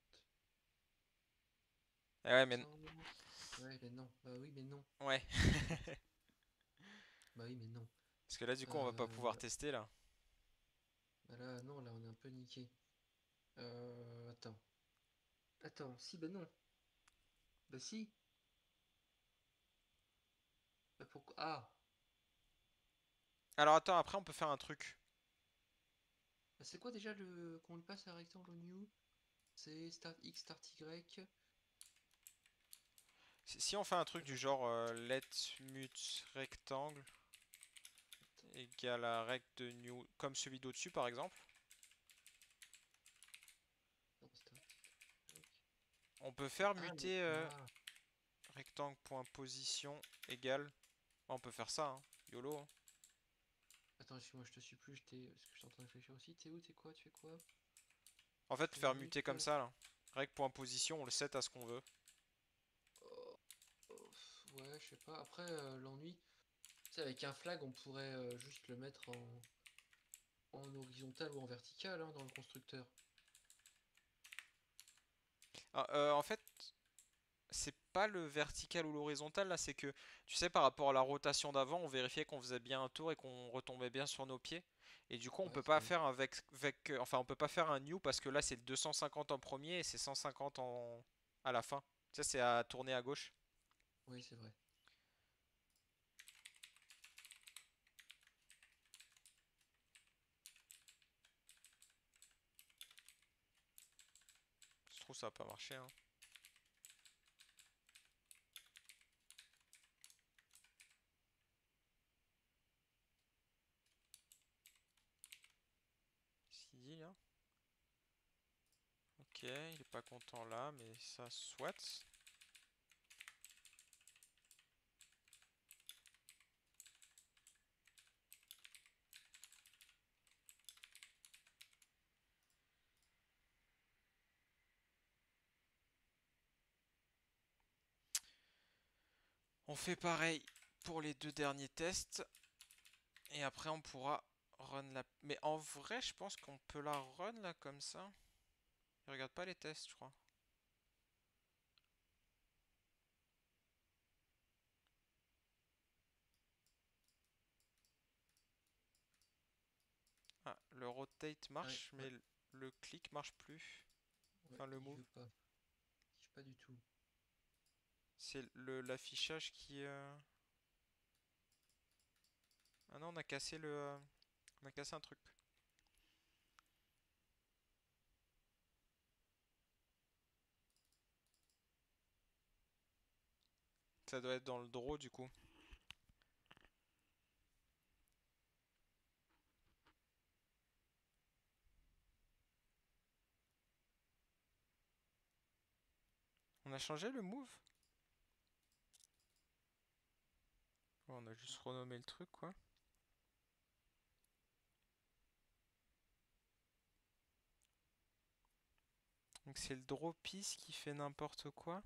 Ah ouais, mais... 100. Ouais, mais non. Bah oui, mais non. Ouais. Bah oui, mais non. Parce que là du coup on va pas pouvoir Euh, tester là. Bah là, non, là, on est un peu niqué. Attends. Attends, si, bah non. Bah si. Bah pourquoi? Ah! Alors attends, après on peut faire un truc. Bah c'est quoi déjà le... Qu'on lui passe à rectangle au new? C'est start X, start Y. Si on fait un truc du Euh, genre let mute rectangle attends. égale à rect de new, comme celui d'au-dessus par exemple, Non, start Y. on peut faire Ah, mais... muter Ah! rectangle.position égale. Ouais, on peut faire ça, hein. YOLO, hein. Attends, excuse-moi, je te suis plus, j'étais... Parce que je suis en train de réfléchir aussi. T'es où? T'es quoi? Tu fais quoi? En fait, faire muter Mute. comme ça là. Rect.position, on le set à ce qu'on veut. Oh, oh, ouais, je sais pas. Après, l'ennui... Tu sais, avec un flag, on pourrait juste le mettre en horizontal ou en vertical hein, dans le constructeur. Ah, en fait, c'est pas le vertical ou l'horizontal là, c'est que tu sais par rapport à la rotation d'avant, on vérifiait qu'on faisait bien un tour et qu'on retombait bien sur nos pieds. Et du coup, on Ouais, peut c'est pas vrai. faire un enfin on peut pas faire un new parce que là c'est 250 en premier et c'est 150 à la fin. Ça c'est à tourner à gauche. Oui, c'est vrai. Je trouve ça a pas marché, hein. Qu'est-ce qu'il dit là? Ok, il est pas content là, mais ça soit. On fait pareil pour les deux derniers tests. Et après, on pourra run la... Mais en vrai, je pense qu'on peut la run là comme ça. Je regarde pas les tests, je crois. Ah, le rotate Ah ouais, marche, ouais, mais le clic marche plus. ouais, Enfin, le il move. veut pas. Il veut pas du tout. C'est le l'affichage qui... Ah non, on a cassé le... On a cassé un truc. Ça doit être dans le draw du coup. On a changé le move? Ouais, on a juste renommé le truc quoi. Donc c'est le draw piece qui fait n'importe quoi.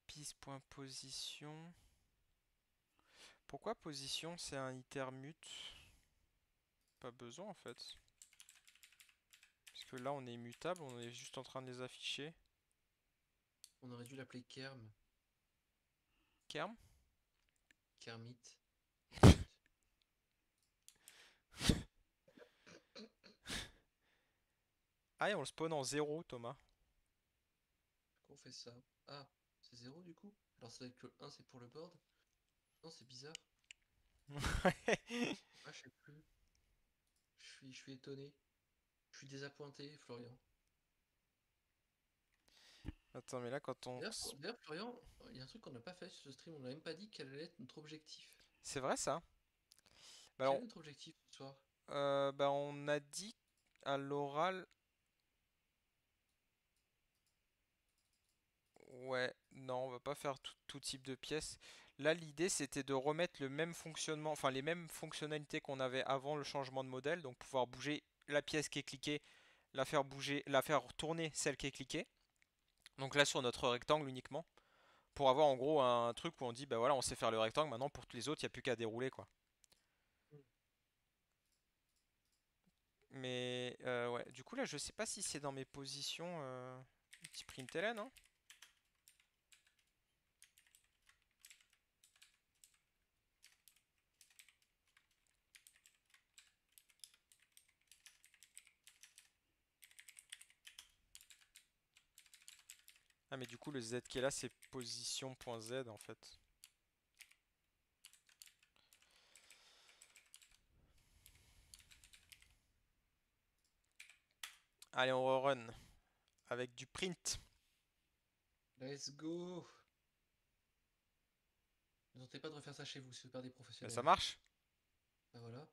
Piece.position. Pourquoi position c'est un itermute? Pas besoin en fait. Parce que là on est immutable, on est juste en train de les afficher. On aurait dû l'appeler Kerm. Kerm? Kermit. Kermit. Ah et on le spawn en 0 Thomas. Pourquoi on fait ça? Ah, c'est 0 du coup? Alors ça doit être que le 1 c'est pour le board? Non, c'est bizarre. Ah, je sais plus. Je suis étonné. Je suis désappointé, Florian. Attends mais là quand on... D'ailleurs, Florian, il y a un truc qu'on n'a pas fait sur ce stream, on n'a même pas dit quel allait être notre objectif. C'est vrai ça? Bah Quel est alors, notre objectif ce soir? bah on a dit à l'oral... Ouais, non, on va pas faire tout type de pièces. Là, l'idée, c'était de remettre le même fonctionnement, enfin les mêmes fonctionnalités qu'on avait avant le changement de modèle, donc pouvoir bouger la pièce qui est cliquée, la faire bouger, la faire tourner celle qui est cliquée. Donc là, sur notre rectangle uniquement, pour avoir en gros un truc où on dit, bah voilà, on sait faire le rectangle, maintenant pour tous les autres, il n'y a plus qu'à dérouler, quoi. Hmm. Mais ouais, du coup là, je sais pas si c'est dans mes positions petit println, hein. Ah mais du coup le Z qui est là c'est position.z en fait. Allez on rerun avec du print. Let's go! Ne tentez pas de refaire ça chez vous, c'est faire des Mais ça professionnels. marche. Bah voilà.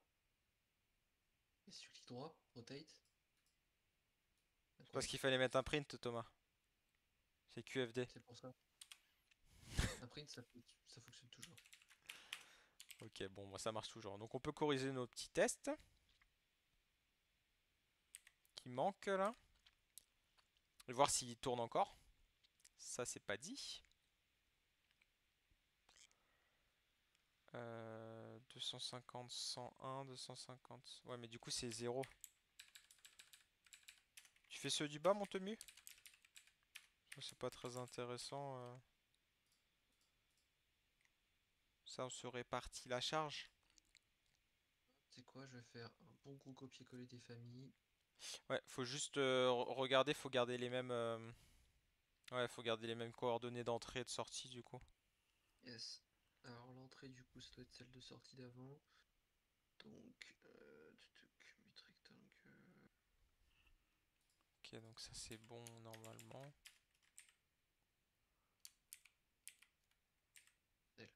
Et si tu cliques droit, rotate. C'est parce Incroyable. qu'il fallait mettre un print Thomas. C'est QFD. C'est pour ça. Un print, ça fonctionne toujours. Ok bon moi ça marche toujours. Donc on peut corriger nos petits tests qui manquent là. Et voir s'ils tournent encore. Ça c'est pas dit. 250, 101, 250. Ouais mais du coup c'est 0. Tu fais ceux du bas mon Temu? C'est pas très intéressant. Ça on se répartit la charge. C'est quoi? Je vais faire un bon gros copier-coller des familles. Ouais, faut juste regarder, faut garder les mêmes. Ouais, faut garder les mêmes coordonnées d'entrée et de sortie du coup. Yes. Alors l'entrée du coup ça doit être celle de sortie d'avant. Donc, mit rectangle. Ok, donc ça c'est bon normalement. Elle.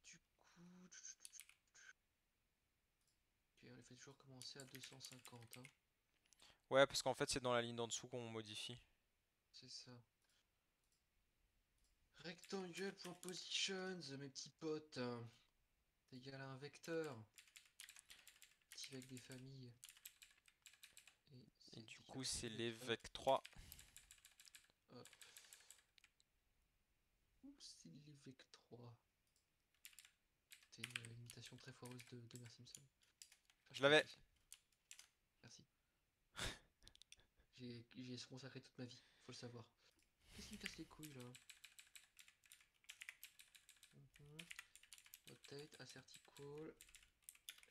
Du coup, ok, on les fait toujours commencer à 250, hein. Ouais, parce qu'en fait c'est dans la ligne d'en dessous qu'on modifie. C'est ça. Rectangle.positions, mes petits potes. C'est égal à un vecteur. Petit avec des familles. Et C'est du dit coup, avec c'est l'évêque. l'évêque 3. Hop. Ouh, c'est l'évêque 3. C'est une imitation très foireuse de Homer Simpson. Enfin, Je je l'avais. l'apprécie. Merci. J'y ai consacré toute ma vie, faut le savoir. Qu'est-ce qui me casse les couilles là? Mhm. Rotate, assert equal.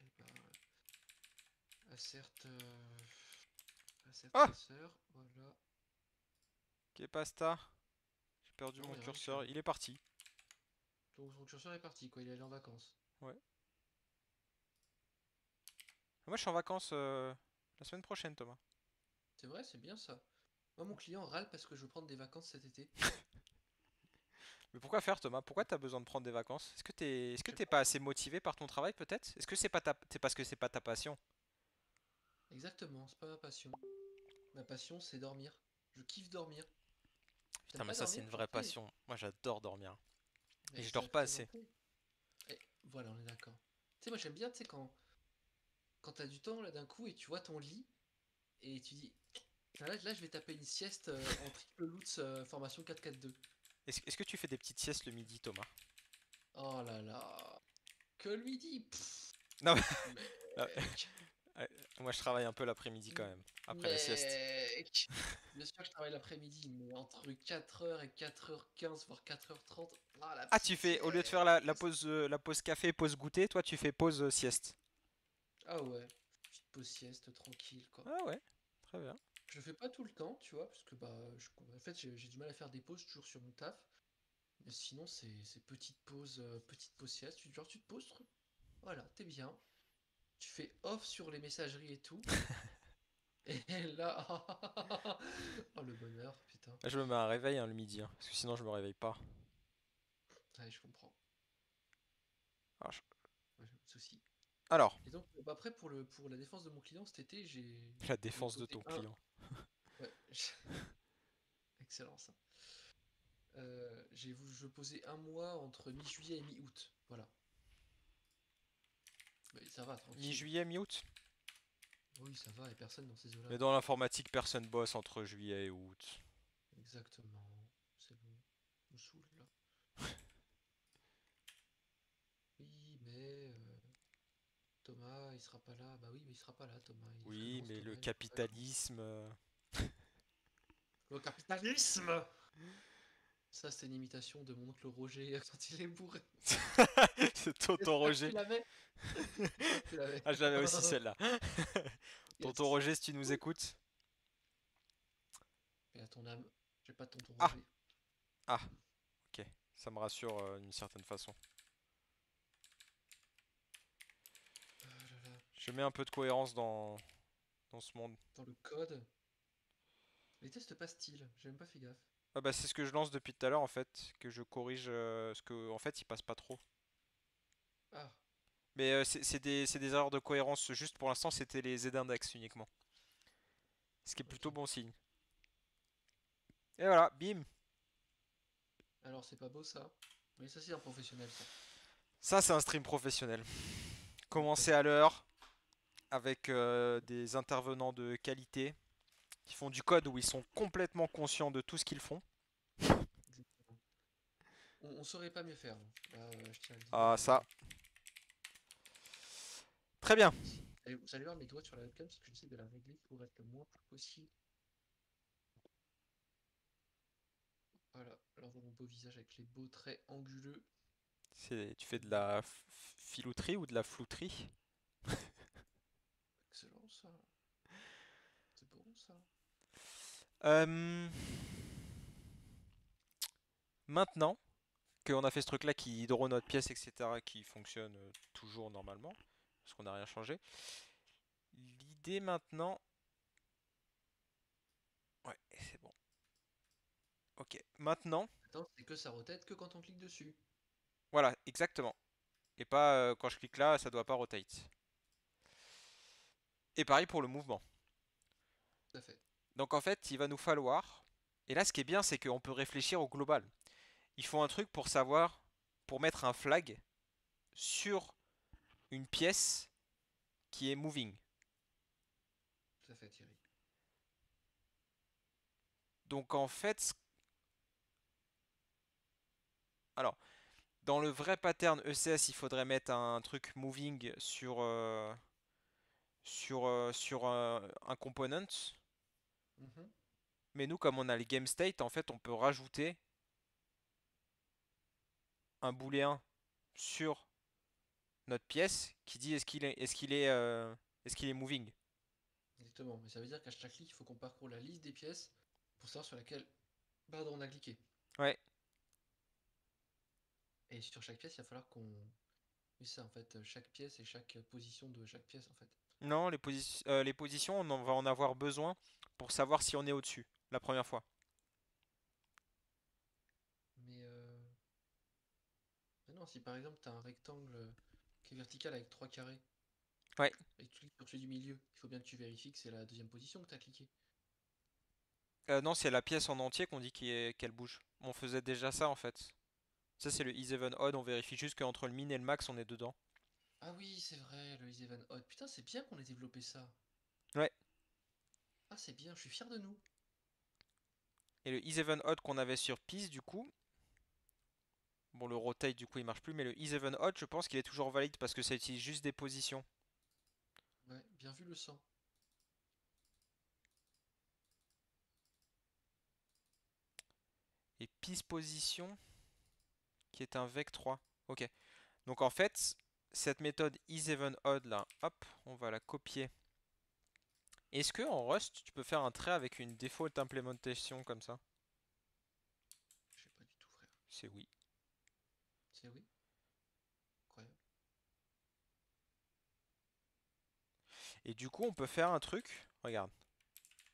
Et ben, assert, assert Ah! chasseur, voilà. Qu'est pasta? J'ai perdu Non, mon rien, curseur. Il est parti. Donc son curseur est parti, quoi, il est allé en vacances. Ouais. Moi, je suis en vacances la semaine prochaine, Thomas. C'est vrai, c'est bien ça. Moi, mon client râle parce que je veux prendre des vacances cet été. Mais pourquoi faire, Thomas? Pourquoi t'as besoin de prendre des vacances? Est-ce que Je sais t'es pas. pas assez motivé par ton travail, peut-être? Est-ce que c'est parce que c'est pas ta passion? Exactement, c'est pas ma passion. Ma passion, c'est dormir. Je kiffe dormir. Putain, T'aimes mais pas ça, c'est dormir, une toi? vraie passion. Moi, j'adore dormir. Et Mais je c'est dors pas absolument assez. pas. Et voilà, on est d'accord. Tu sais, moi j'aime bien, tu sais, quand t'as du temps là d'un coup et tu vois ton lit et tu dis, tiens, là je vais taper une sieste en triple lutz formation 4-4-2. Est-ce que tu fais des petites siestes le midi, Thomas? Oh là là, que lui dit, pff, Non, mais- mec, ouais, moi, je travaille un peu l'après-midi quand même, après la sieste. mec. Bien sûr que je travaille l'après-midi, mais entre 4h et 4h15, voire 4h30, ah la Ah, tu petite fais, au lieu de faire sieste. la pause café, pause goûter, toi, tu fais pause sieste. Ah ouais, petite pause sieste tranquille quoi. Ah ouais, très bien. Je le fais pas tout le temps, tu vois, parce que bah, en fait, j'ai du mal à faire des pauses toujours sur mon taf. Mais sinon, c'est petite pause sieste. Genre, tu te poses, voilà, t'es bien. Tu fais off sur les messageries et tout. Et là, oh le bonheur, putain. Là, je me mets un réveil hein, le midi, hein, parce que sinon, je me réveille pas. Ouais, je comprends. Alors, je- Ouais, pas de souci. alors, Et donc, bah, après, pour la défense de mon client cet été, la j'ai défense de posé ton un. client. Ouais, excellent ça. Je posais un mois entre mi-juillet et mi-août. Voilà. Mais ça va, tranquille. Mi-juillet, mi-août? Oui, ça va, et personne dans ces eaux-là. Mais dans l'informatique, personne bosse entre juillet et août. Exactement. C'est bon. On me saoule là. Oui, mais Thomas, il sera pas là. Bah oui, mais il sera pas là, Thomas. Il est Oui, freelance, mais le Thomas, il est en vacances. capitalisme. Le capitalisme! Ça, c'est une imitation de mon oncle Roger quand il est bourré. C'est tonton J'espère que tu Roger. l'avais. J'espère que tu l'avais. Ah, je l'avais aussi celle-là. Tonton Yes. Roger, si tu nous écoutes. Et à ton âme, j'ai pas de tonton Ah, Roger. ah, ok. Ça me rassure d'une certaine façon. Oh là là. Je mets un peu de cohérence dans ce monde. Dans le code. Les tests pas style, j'ai même pas fait gaffe. Ah bah c'est ce que je lance depuis tout à l'heure en fait, que je corrige ce que en fait il passe pas trop. Ah, Mais c'est des erreurs de cohérence, juste pour l'instant c'était les z-index uniquement. Ce qui est plutôt ok. bon signe. Et voilà, bim. Alors c'est pas beau ça. Mais ça c'est un professionnel ça. Ça c'est un stream professionnel. Ok. Commencer à l'heure, avec des intervenants de qualité, qui font du code où ils sont complètement conscients de tout ce qu'ils font. Exactement. On saurait pas mieux faire, hein. Là, je tiens à le dire. Ah ça, très bien. Vous allez voir mes doigts sur la webcam parce que j'essaie de la régler pour être le moins possible. Voilà, alors on voit mon beau visage avec les beaux traits anguleux. Tu fais de la filouterie ou de la flouterie? Excellent ça. C'est bon ça. Euh, Maintenant qu'on a fait ce truc là qui hydro notre pièce, etc., qui fonctionne toujours normalement, parce qu'on n'a rien changé. L'idée maintenant. Ouais, c'est bon. Ok, maintenant, Attends, c'est que ça rotate que quand on clique dessus. voilà, exactement. Et pas quand je clique là, ça doit pas rotate. Et pareil pour le mouvement. Tout à fait. Donc en fait, il va nous falloir. Et là, ce qui est bien, c'est qu'on peut réfléchir au global. Il faut un truc pour savoir, pour mettre un flag sur une pièce qui est moving. Tout à fait, Thierry. Donc en fait, alors dans le vrai pattern ECS, il faudrait mettre un truc moving sur un component. Mhm. Mais nous, comme on a les game state, en fait, on peut rajouter un booléen sur notre pièce qui dit est-ce qu'il est moving. Exactement. Mais ça veut dire qu'à chaque clic, il faut qu'on parcourt la liste des pièces pour savoir sur laquelle pardon, on a cliqué. Ouais. Et sur chaque pièce, il va falloir qu'on. Oui, ça en fait, chaque pièce et chaque position de chaque pièce en fait. Non, les positions, va en avoir besoin pour savoir si on est au-dessus la première fois. Mais non, si par exemple tu as un rectangle qui est vertical avec trois carrés Ouais. et que tu cliques sur celui du milieu, il faut bien que tu vérifies que c'est la deuxième position que tu as cliqué. Non, c'est la pièce en entier qu'on dit qu'elle bouge. On faisait déjà ça en fait. Ça, c'est le is even odd. On vérifie juste qu'entre le min et le max, on est dedans. Ah oui, c'est vrai, le is even odd. Putain, c'est bien qu'on ait développé ça. Ouais. Ah, c'est bien, je suis fier de nous. Et le is even odd qu'on avait sur piece, du coup. Bon, le rotate, du coup, il marche plus. Mais le is even odd, je pense qu'il est toujours valide parce que ça utilise juste des positions. Ouais, bien vu le sang. Et piece position, qui est un vec3. Ok. Donc en fait, cette méthode isEvenOdd là, hop, on va la copier. Est-ce que en Rust, tu peux faire un trait avec une default implémentation comme ça? Je sais pas du tout, frère. C'est oui. C'est oui? Incroyable. Et du coup, on peut faire un truc. Regarde.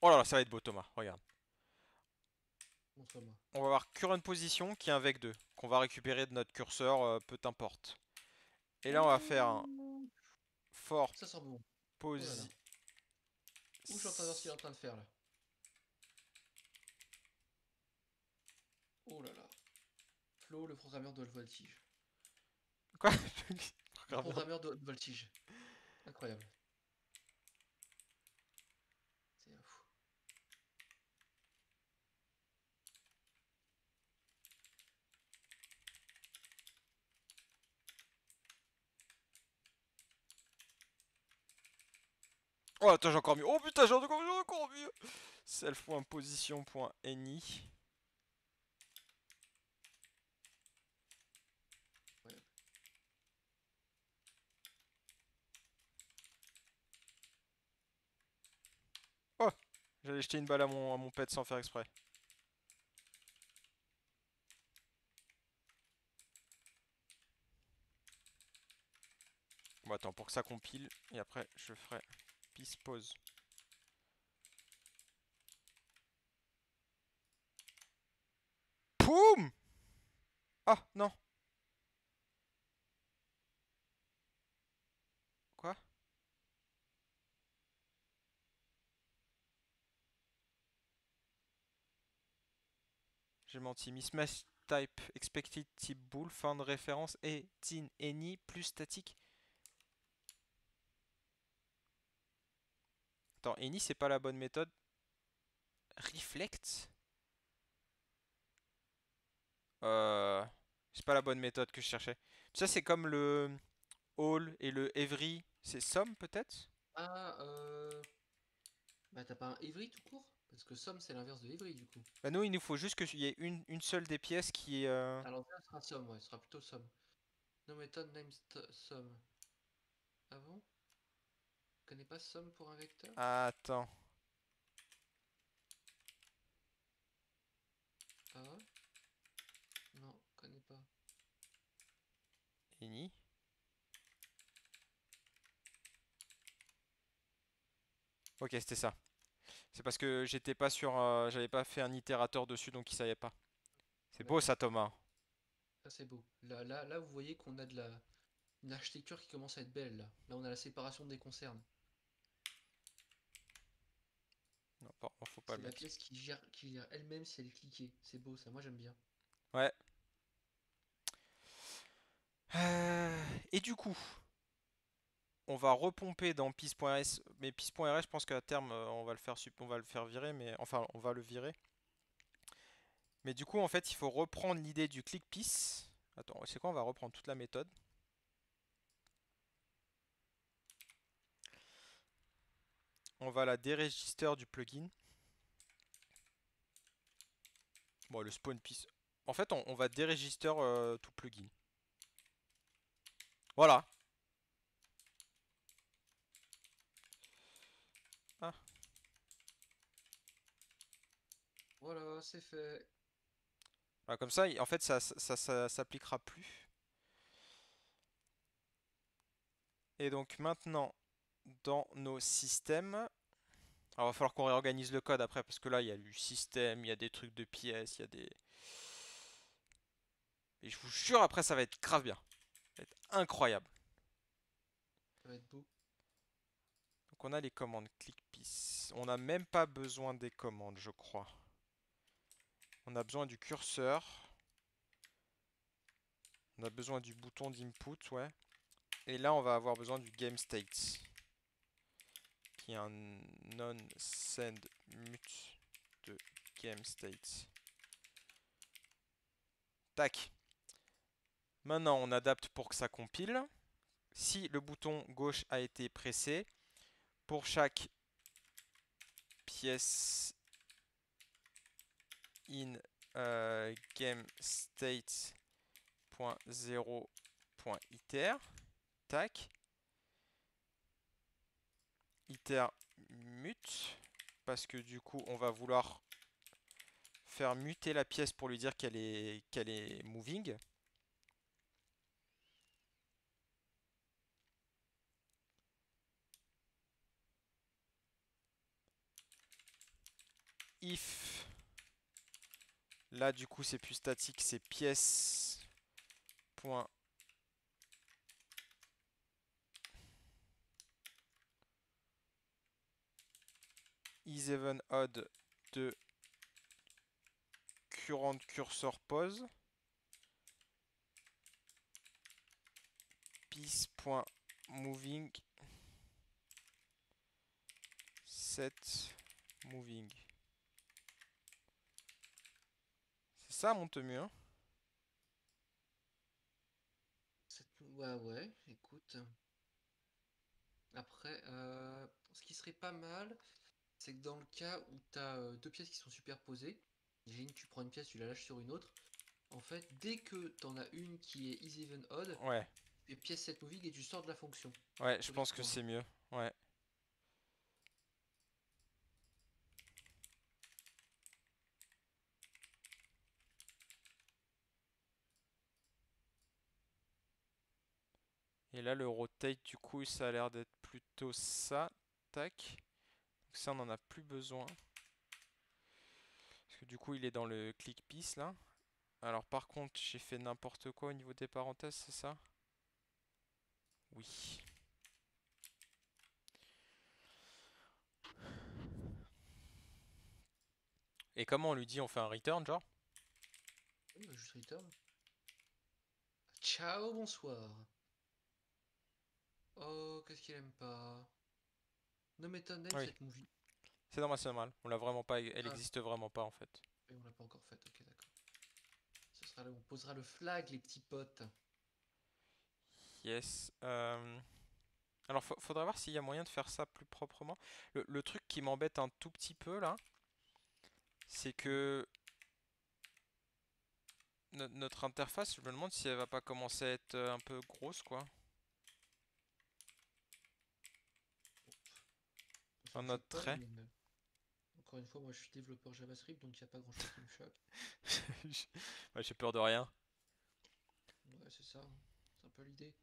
Oh là là, ça va être beau, Thomas. Regarde. Montre-moi. On va avoir current position qui est un vec2 qu'on va récupérer de notre curseur, peu importe. Et là, on va faire un Ouh, for ça sent bon. Oh là là. posi. Ouh, je suis en train de voir ce qu'il est en train de faire là. Oh là là. Flo, le programmeur de haute voltige. Quoi? Le programmeur de haute voltige. Incroyable. C'est fou. Oh, attends, j'ai encore mieux. Oh putain, j'ai encore mieux. Self.position.any. Incroyable. Oh, j'allais jeter une balle à mon pet sans faire exprès. Bon, attends, pour que ça compile, et après je ferai peace pause. Poum! Ah, non. Quoi? J'ai menti. Mismatch type expected type bool, fin de référence et tin any plus statique. Attends, any c'est pas la bonne méthode. Reflect? Euh, c'est pas la bonne méthode que je cherchais. Ça c'est comme le all et le every. C'est sum peut-être? Ah, bah t'as pas un Evry tout court? Parce que somme c'est l'inverse de Evry du coup. Bah nous il nous faut juste qu'il y ait une seule des pièces qui est... Alors ça sera somme, ouais, ce sera plutôt somme. No method name somme. Ah bon? Tu connais pas somme pour un vecteur? Ah, attends. Ah ouais? Non, connais pas. Any. Ok, c'était ça. C'est parce que j'étais pas sur, j'avais pas fait un itérateur dessus, donc il savait pas. C'est beau D'accord. ça, Thomas. Ça c'est beau. Là, vous voyez qu'on a une architecture qui commence à être belle là. Là on a la séparation des concerns. Non, pardon, faut pas C'est le la mettre. pièce qui gère elle-même si elle est cliquée. C'est beau ça, moi j'aime bien. Ouais. Et du coup, on va repomper dans pis.rs. Mais pis.rs, je pense qu'à terme, on va le faire virer, mais enfin, on va le virer. Mais du coup, en fait, il faut reprendre l'idée du click piece. Attends, c'est quoi? On va reprendre toute la méthode. On va la déregister du plugin. Bon, le spawn piece. En fait, on va déregister tout plugin. Voilà. Ah. Voilà, c'est fait. Voilà, comme ça, en fait, ça s'appliquera plus. Et donc maintenant, dans nos systèmes, alors il va falloir qu'on réorganise le code après, parce que là, il y a du système, il y a des trucs de pièces, il y a des... Et je vous jure, après, ça va être grave bien. Ça va être incroyable. Ça va être beau. Donc on a les commandes click piece. On n'a même pas besoin des commandes, je crois. On a besoin du curseur. On a besoin du bouton d'input, ouais. Et là, on va avoir besoin du game state, qui est un non-send mut de game state. Tac. Maintenant, on adapte pour que ça compile. Si le bouton gauche a été pressé, pour chaque pièce in game state.0.iter, tac, iter mute, parce que du coup, on va vouloir faire muter la pièce pour lui dire qu'elle est moving. If, là du coup c'est plus statique, c'est pièce point is even odd de current cursor pose piece.moving set moving. C'est ça mon temu, hein? Ouais, ouais, écoute. Après, ce qui serait pas mal, c'est que dans le cas où tu as deux pièces qui sont superposées, imagine tu prends une pièce, tu la lâches sur une autre. En fait, dès que tu en as une qui est is even odd, Ouais, tu fais pièce set moving et tu sors de la fonction ouais, je pense que automatiquement. c'est mieux. Ouais. Et là, le rotate, du coup, ça a l'air d'être plutôt ça. Tac. Donc ça, on n'en a plus besoin. Parce que du coup, il est dans le click piece, là. Alors, par contre, j'ai fait n'importe quoi au niveau des parenthèses, c'est ça? Oui. Et comment on lui dit on fait un return, genre? Oui, bah, juste return. Ciao, bonsoir. Oh, qu'est-ce qu'il aime pas? No method name Oui, set movie. c'est normal, c'est normal. On l'a vraiment pas, elle Ah, existe vraiment pas en fait. et on l'a pas encore fait, ok, d'accord. Ce sera là où on posera le flag, les petits potes. Yes. Alors, faudra voir s'il y a moyen de faire ça plus proprement. Le truc qui m'embête un tout petit peu là, c'est que notre interface, je me demande si elle va pas commencer à être un peu grosse, quoi. Ça Enfin, me notre choque pas, trait. mais encore une fois, moi je suis développeur JavaScript, donc il n'y a pas grand chose qui me choque. Ouais, j'ai peur de rien. Ouais, c'est ça, hein. C'est un peu l'idée.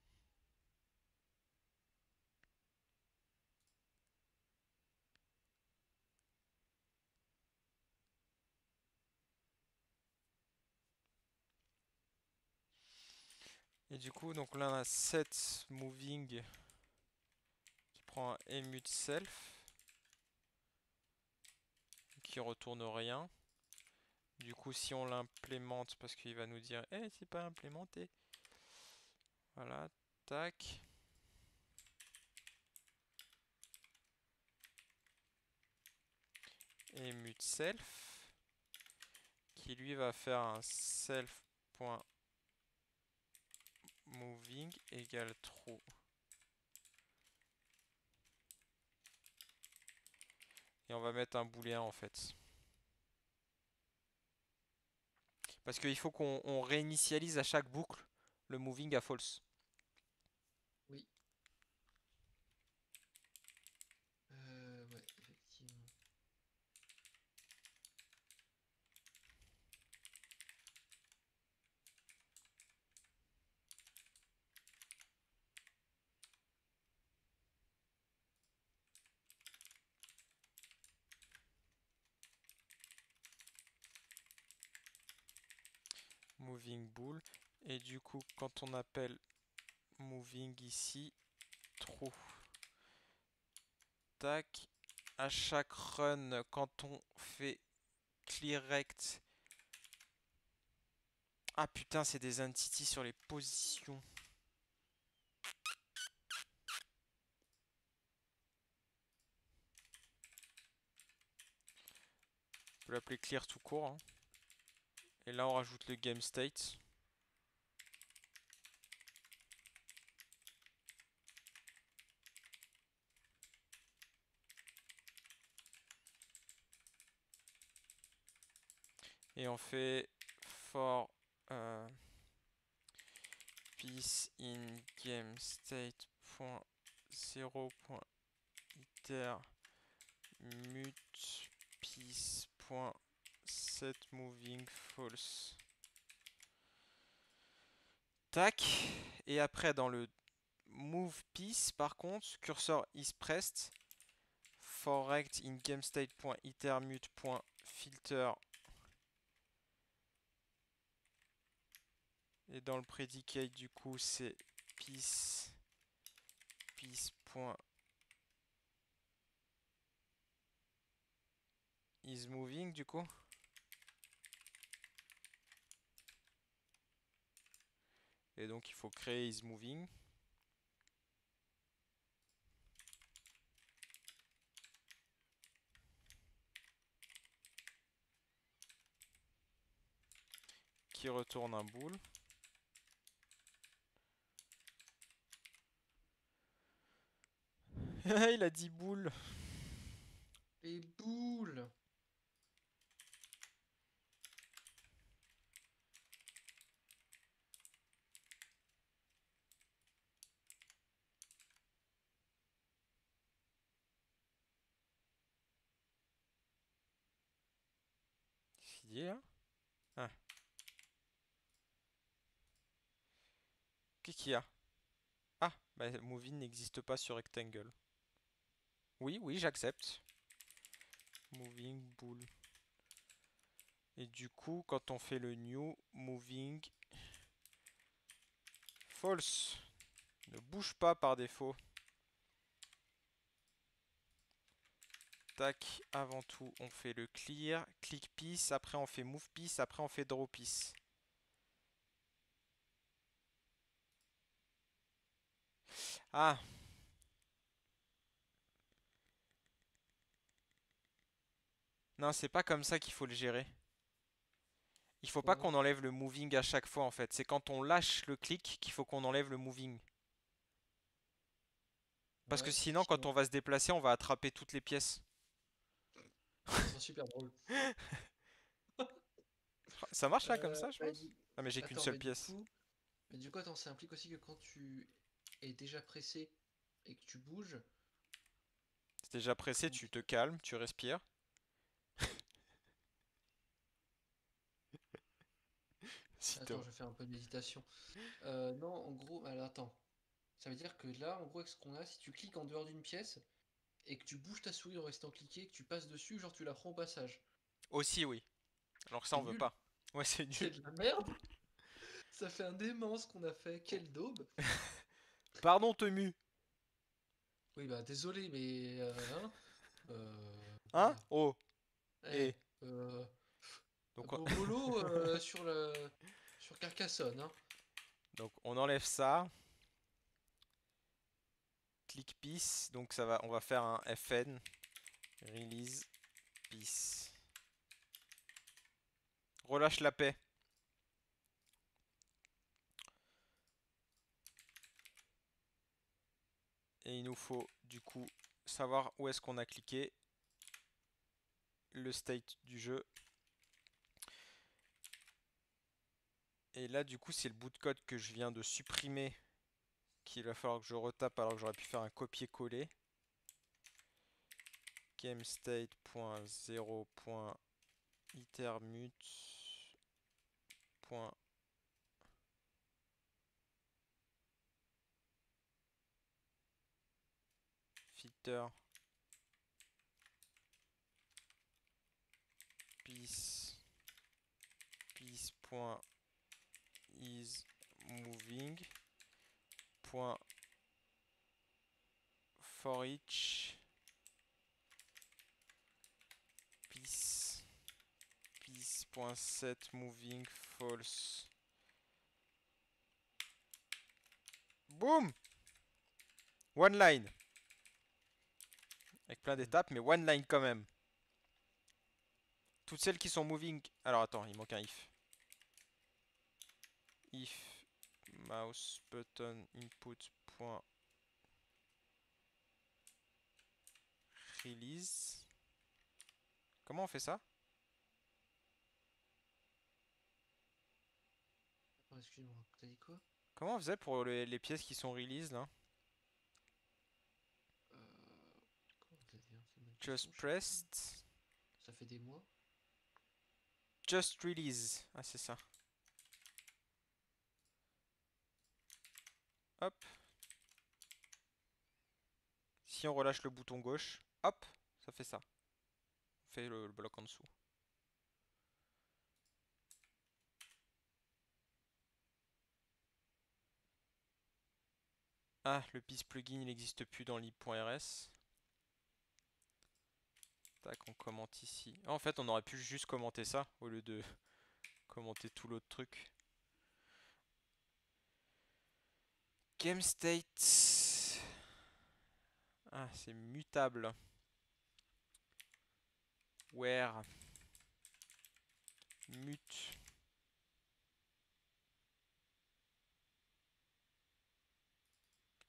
Et du coup, donc là, on a set moving qui prend un emute self qui retourne rien. Du coup, si on l'implémente, parce qu'il va nous dire, eh, c'est pas implémenté. Voilà, tac. Emute self qui lui va faire un self.moving égale true. Et on va mettre un booléen en fait. Parce qu'il faut qu'on réinitialise à chaque boucle le moving à false. Oui. Ouais, effectivement. Moving bool. Et du coup, quand on appelle moving ici, true. Tac. À chaque run, quand on fait clear rect. Ah putain, c'est des entities sur les positions. On peut l'appeler clear tout court. Hein. Et là, on rajoute le game state. Et on fait for piece in game state.0.iter mut piece.setMoving false. Tac. Et après, dans le move piece, par contre, cursor is pressed. For rect in game state.itermute.filter. Et dans le predicate, du coup, c'est piece is moving, du coup. Et donc, il faut créer is moving. Qui retourne un bool. Il a dit boule. Les boules. Qu'est-ce qu'il dit là? Ah. Qu'est-ce qu'il y a? Ah, bah moving n'existe pas sur rectangle. Oui, oui, j'accepte. Moving bool. Et du coup, quand on fait le new moving false, ne bouge pas par défaut. Tac, avant tout, on fait le clear, click piece, après on fait move piece, après on fait draw piece. Ah. Non, c'est pas comme ça qu'il faut le gérer. Il faut pas Comment? qu'on enlève le moving à chaque fois en fait. C'est quand on lâche le clic qu'il faut qu'on enlève le moving. Parce que Ouais, sinon, quand effectivement. on va se déplacer, on va attraper toutes les pièces. Ça sera super drôle. Ça marche là comme ça, je Bah, pense? Ah, mais j'ai qu'une attends, seule pièce. mais du coup, attends, ça implique aussi que quand tu es déjà pressé et que tu bouges, Si t'es déjà pressé, comment tu te dire? calmes, tu respires. Si t'es- Attends, je vais faire un peu de méditation. Non, en gros, alors attends. Ça veut dire que là, en gros, avec ce qu'on a, si tu cliques en dehors d'une pièce et que tu bouges ta souris en restant cliqué, que tu passes dessus, genre tu la prends au passage. Aussi, oui. Alors que ça, C'est on veut nul. pas. Ouais, c'est C'est nul. de la merde. Ça fait un dément ce qu'on a fait. Quelle daube. Pardon, Temu. Oui, bah désolé, mais hein, Hein? voilà. Oh. Eh, Et. euh, Donc on... Bolo sur Carcassonne, hein. Donc on enlève ça. Click piece. Donc ça va, on va faire un fn. Release piece. Relâche la paix. Et il nous faut du coup savoir où est-ce qu'on a cliqué. Le state du jeu. Et là du coup c'est le bout de code que je viens de supprimer qu'il va falloir que je retape alors que j'aurais pu faire un copier-coller. GameState.0.itermute. Filter piece.isMoving point for each piece.setMoving false. Boum! One line. Avec plein d'étapes, mais one line quand même. Toutes celles qui sont moving. Alors attends, il manque un if. If mouse button input point release. Comment on fait ça? Attends, excuse-moi, t'as dit quoi? Comment on faisait pour les pièces qui sont release là? Comment ça dire? C'est une bonne Just question, je sais plus. pressed. Ça fait des mois. Just release. Ah c'est ça. Hop. Si on relâche le bouton gauche, hop, ça fait ça. On fait le bloc en dessous. Ah, le piece plugin il n'existe plus dans lib.rs. Tac, on commente ici. Ah, en fait, on aurait pu juste commenter ça au lieu de commenter tout l'autre truc. Game state. Ah, c'est mutable. Where mute.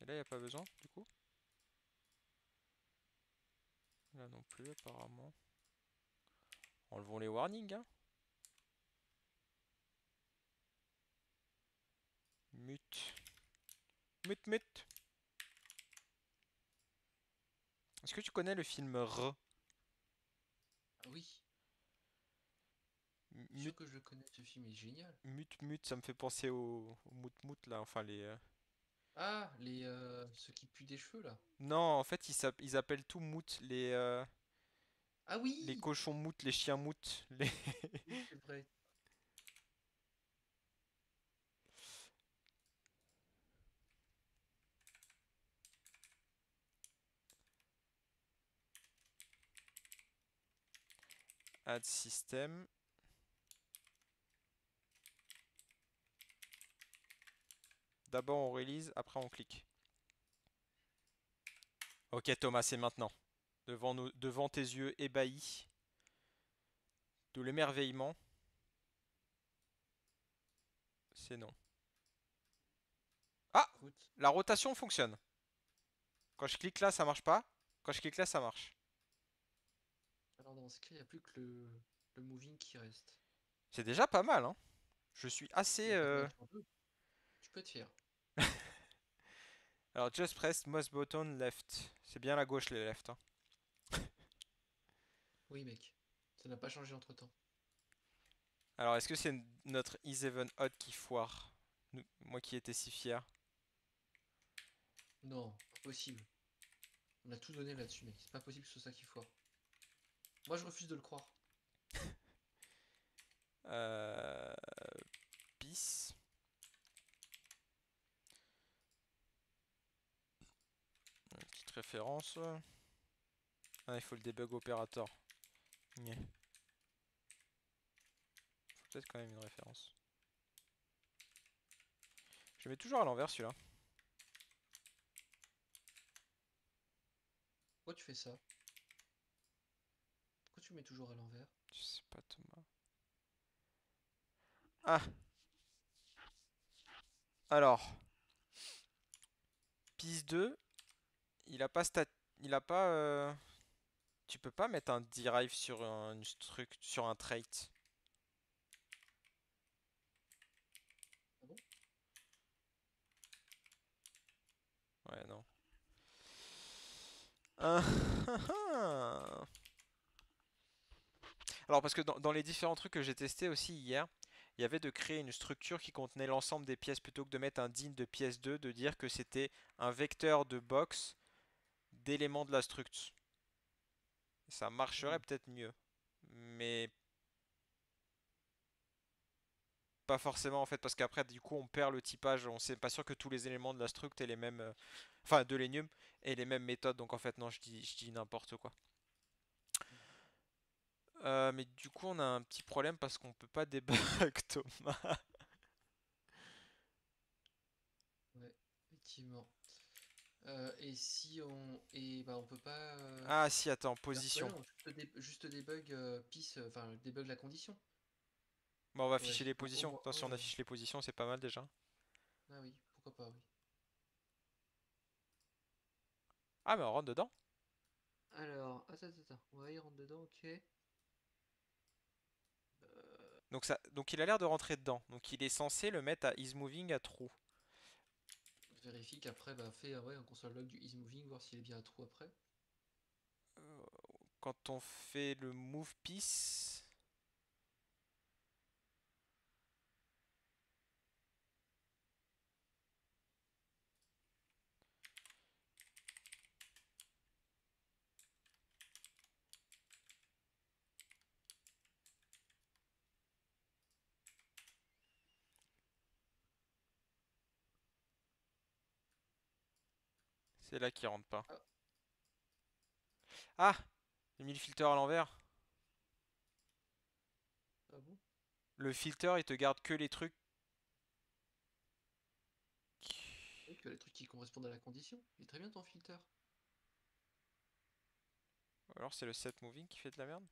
Et là, il n'y a pas besoin, du coup. Là non plus, apparemment. Enlevons les warnings, hein. Mute. Mute, mute. Est-ce que tu connais le film R? Ah oui, sûr Mute, que je le connais, ce film est génial. mute, mute, ça me fait penser au mout mout là, enfin les. Ah, ceux qui puent des cheveux là. Non, en fait, ils appellent tout mout, Ah les oui! cochons mout, les chiens mout, les. Oui, c'est vrai. Add system. D'abord on release, après on clique. Ok Thomas, c'est maintenant. Devant tes yeux ébahis de l'émerveillement. C'est non. Ah! Écoute, La rotation fonctionne. Quand je clique là, ça marche pas. Quand je clique là, ça marche. alors dans ce cas, il n'y a plus que le moving qui reste. C'est déjà pas mal, hein. Je suis assez... Bah, tu peux être fier. Alors, just press mouse button left. C'est bien la gauche, les left, hein. Oui, mec. Ça n'a pas changé entre-temps. Alors, est-ce que c'est notre is even odd qui foire? Moi qui étais si fier. Non, pas possible. On a tout donné là-dessus, mec. C'est pas possible que ce soit ça qui foire. Moi, je refuse de le croire. Euh... Peace. Une petite référence. Ah, il faut le debug opérateur. Il faut peut-être quand même une référence. Je mets toujours à l'envers celui-là. Pourquoi tu fais ça? Pourquoi tu mets toujours à l'envers? Je sais pas Thomas. Ah, alors, piece 2, il a pas stat... Il a pas... Tu peux pas mettre un derive sur une struct... sur un trait. Ah bon? Ouais, non. Ah, Alors, parce que dans les différents trucs que j'ai testés aussi hier, il y avait de créer une structure qui contenait l'ensemble des pièces plutôt que de mettre un din de pièce 2, de dire que c'était un vecteur de box d'éléments de la struct. Ça marcherait Hmm. peut-être mieux. Mais pas forcément en fait, parce qu'après, du coup, on perd le typage. On sait pas sûr que tous les éléments de la struct aient les mêmes. Enfin, de l'enum aient les mêmes méthodes. Donc en fait, non, je dis n'importe quoi. Mais du coup, on a un petit problème parce qu'on peut pas debug Thomas. Ouais, effectivement. Et si on. Et bah, on peut pas. Ah si, attends, Bah position. non, juste debug pisse, enfin, debug la condition. Bon, on va Ouais, afficher les au positions. moins Attends, si on un. affiche les positions, c'est pas mal déjà. Ah oui, pourquoi pas, oui. Ah, mais on rentre dedans. Alors, attends. Ouais, il rentre dedans, ok. Donc il a l'air de rentrer dedans. Donc il est censé le mettre à isMoving à true. Vérifie qu'après, bah, fais ouais, un console log du isMoving, voir s'il est bien à trou après. Quand on fait le move piece, c'est là qu'il rentre pas. Ah, Ah, j'ai mis le filter à l'envers. ah bon? Le filter, il te garde que les trucs. Oui, que les trucs qui correspondent à la condition. Il est très bien ton filter. Alors c'est le set moving qui fait de la merde.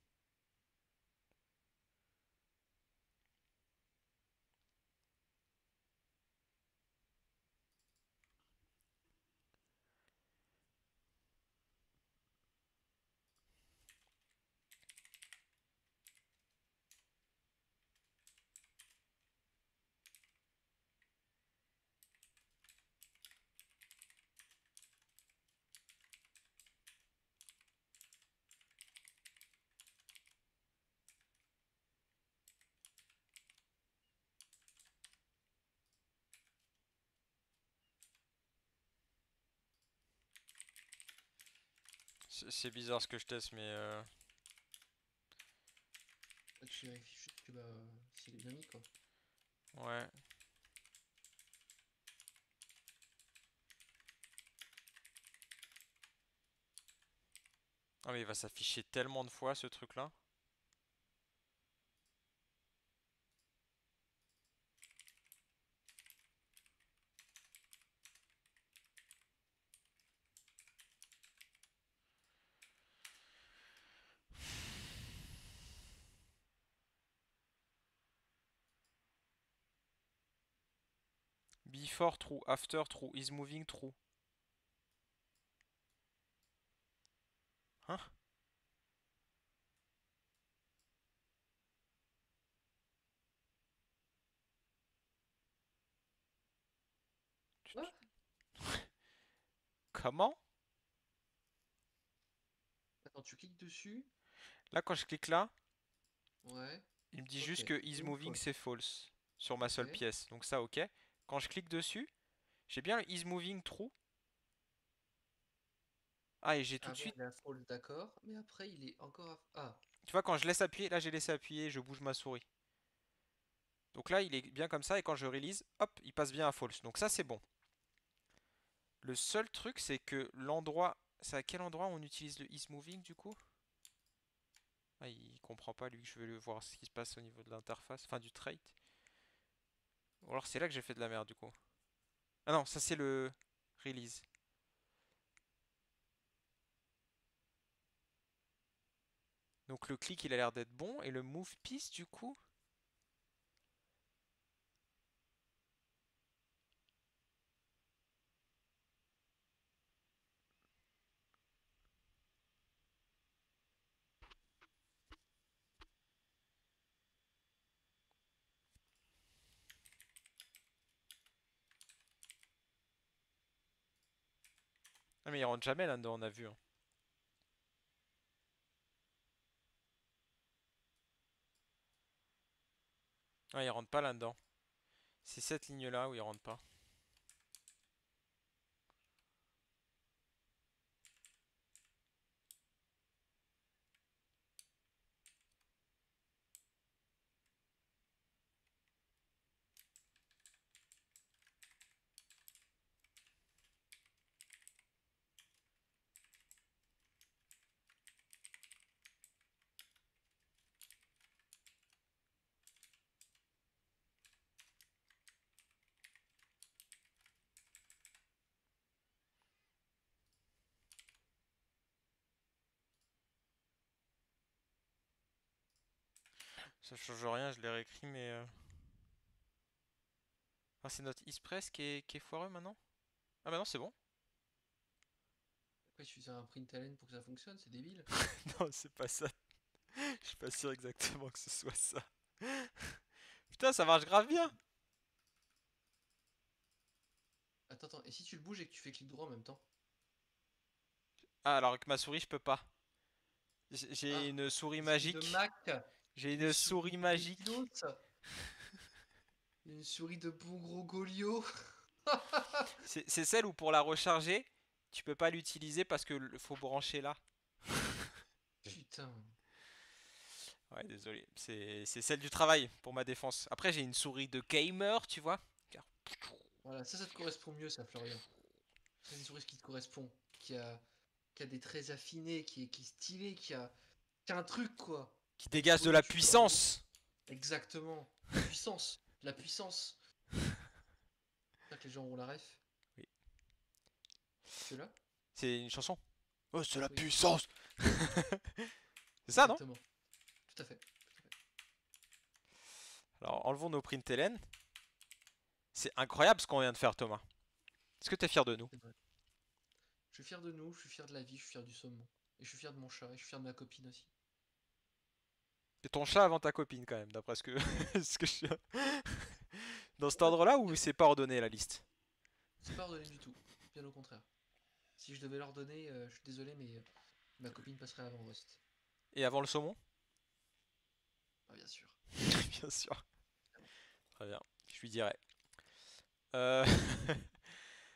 C'est bizarre ce que je teste, mais Là, tu vérifies juste que bah, s'il est bien mis, quoi. ouais. Ah mais il va s'afficher tellement de fois ce truc-là. Before true, after true, is moving true. Hein? Quoi? Comment? Attends, tu cliques dessus. Là quand je clique là, Ouais. il me dit Ok. juste que is Move moving c'est false. false sur ma Ok. seule pièce. Donc ça ok. Quand je clique dessus, j'ai bien le is moving true. Ah et j'ai tout de Avant, suite. il est à false, d'accord. Mais après, il est encore à. Ah. Tu vois quand je laisse appuyer, là j'ai laissé appuyer, je bouge ma souris. Donc là il est bien comme ça et quand je release, hop, il passe bien à false. Donc ça c'est bon. Le seul truc c'est que l'endroit... C'est à quel endroit on utilise le is moving du coup? Ah il comprend pas lui, je vais le voir ce qui se passe au niveau de l'interface, enfin du trait. Ou alors c'est là que j'ai fait de la merde du coup. Ah non, ça c'est le release. Donc le clic il a l'air d'être bon et le move piece du coup. Ah mais il rentre jamais là-dedans, on a vu, hein. Ah, il rentre pas là-dedans. C'est cette ligne-là où il rentre pas. Ça change rien, je l'ai réécrit, mais... Ah, c'est notre ispress qui est foireux maintenant? Ah bah non, c'est bon. Après, tu fais un print ln pour que ça fonctionne, c'est débile. Non, c'est pas ça. Je suis pas sûr exactement que ce soit ça. Putain, ça marche grave bien. Attends, attends, et si tu le bouges et que tu fais clic droit en même temps? Ah, alors avec ma souris, je peux pas. J'ai Ah, une souris espèce de magique. Mac, J'ai une une souris souris magique. débilos, une souris de bon gros Golio. C'est celle où pour la recharger, tu peux pas l'utiliser parce que faut brancher là. Putain. Ouais, désolé. C'est celle du travail pour ma défense. Après, j'ai une souris de gamer, tu vois. Voilà, ça te correspond mieux, ça, Florian. C'est une souris qui te correspond, qui a des traits affinés, qui est stylé, qui a un truc, quoi. Qui Une dégage de souris la où tu peux vraiment... puissance. Exactement. La puissance. La puissance. C'est ça que les gens ont la ref. Oui. Tu es là? C'est une chanson. Oh, c'est la Oui, puissance. C'est ça, non? exactement. Tout à fait. Tout à fait. Alors, enlevons nos println. C'est incroyable ce qu'on vient de faire, Thomas. Est-ce que t'es fier de nous? C'est vrai. Je suis fier de nous, je suis fier de la vie, je suis fier du saumon. Et je suis fier de mon chat, et je suis fier de ma copine aussi. C'est ton chat avant ta copine, quand même, d'après ce que, ce que je... Dans cet En fait, ordre-là, ou c'est pas ordonné la liste? c'est pas ordonné du tout. Bien au contraire. Si je devais l'ordonner, je suis désolé, mais ma copine passerait avant Rust. Et avant le saumon? Ah, bien sûr. Bien sûr. Évidemment. Très bien. Je lui dirai. Euh...